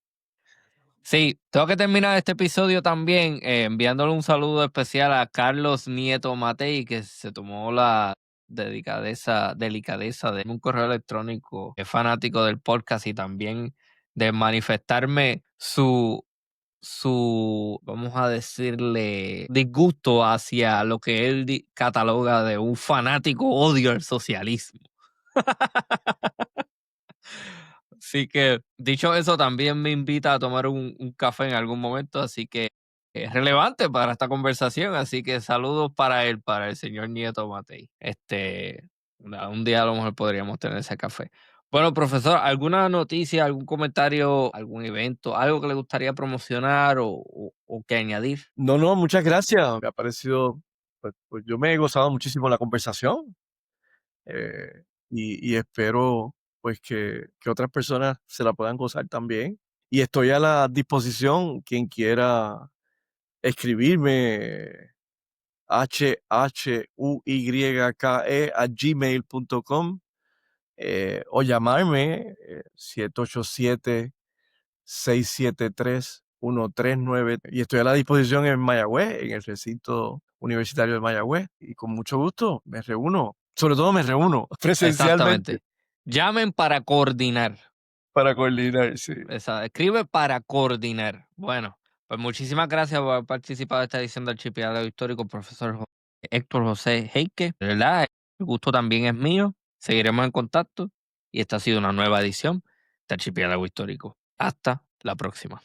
Speaker 1: Sí, tengo que terminar este episodio también enviándole un saludo especial a Carlos Nieto Matei, que se tomó la delicadeza de un correo electrónico, es fanático del podcast y también de manifestarme vamos a decirle, disgusto hacia lo que él cataloga de un fanático odio al socialismo. Así que, dicho eso, también me invita a tomar un café en algún momento, así que es relevante para esta conversación, así que saludos para él, para el señor Nieto Matei. Un día a lo mejor podríamos tener ese café. Bueno, profesor, ¿alguna noticia, algún comentario, algún evento, algo que le gustaría promocionar o que añadir?
Speaker 2: No, no, muchas gracias. Me ha parecido, pues yo me he gozado muchísimo la conversación, y espero pues que otras personas se la puedan gozar también. Y estoy a la disposición, quien quiera escribirme, huyke@gmail.com, o llamarme 787-673-1393, y estoy a la disposición en Mayagüez, en el recinto universitario de Mayagüez, y con mucho gusto me reúno, sobre todo me reúno presencialmente
Speaker 1: Exactamente. Llamen para coordinar.
Speaker 2: para coordinar, sí.
Speaker 1: Escribe para coordinar. Bueno, pues muchísimas gracias por haber participado de esta edición del Archipiélago Histórico, profesor Héctor José Heike. De verdad, el gusto también es mío. Seguiremos en contacto y esta ha sido una nueva edición de Archipiélago Histórico. Hasta la próxima.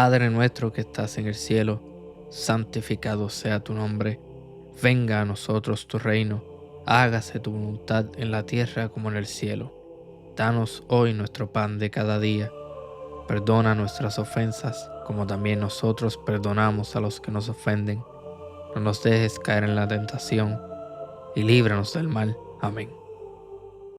Speaker 1: Padre nuestro que estás en el cielo, santificado sea tu nombre. Venga a nosotros tu reino. Hágase tu voluntad en la tierra como en el cielo. Danos hoy nuestro pan de cada día. Perdona nuestras ofensas, como también nosotros perdonamos a los que nos ofenden. No nos dejes caer en la tentación, y líbranos del mal. Amén.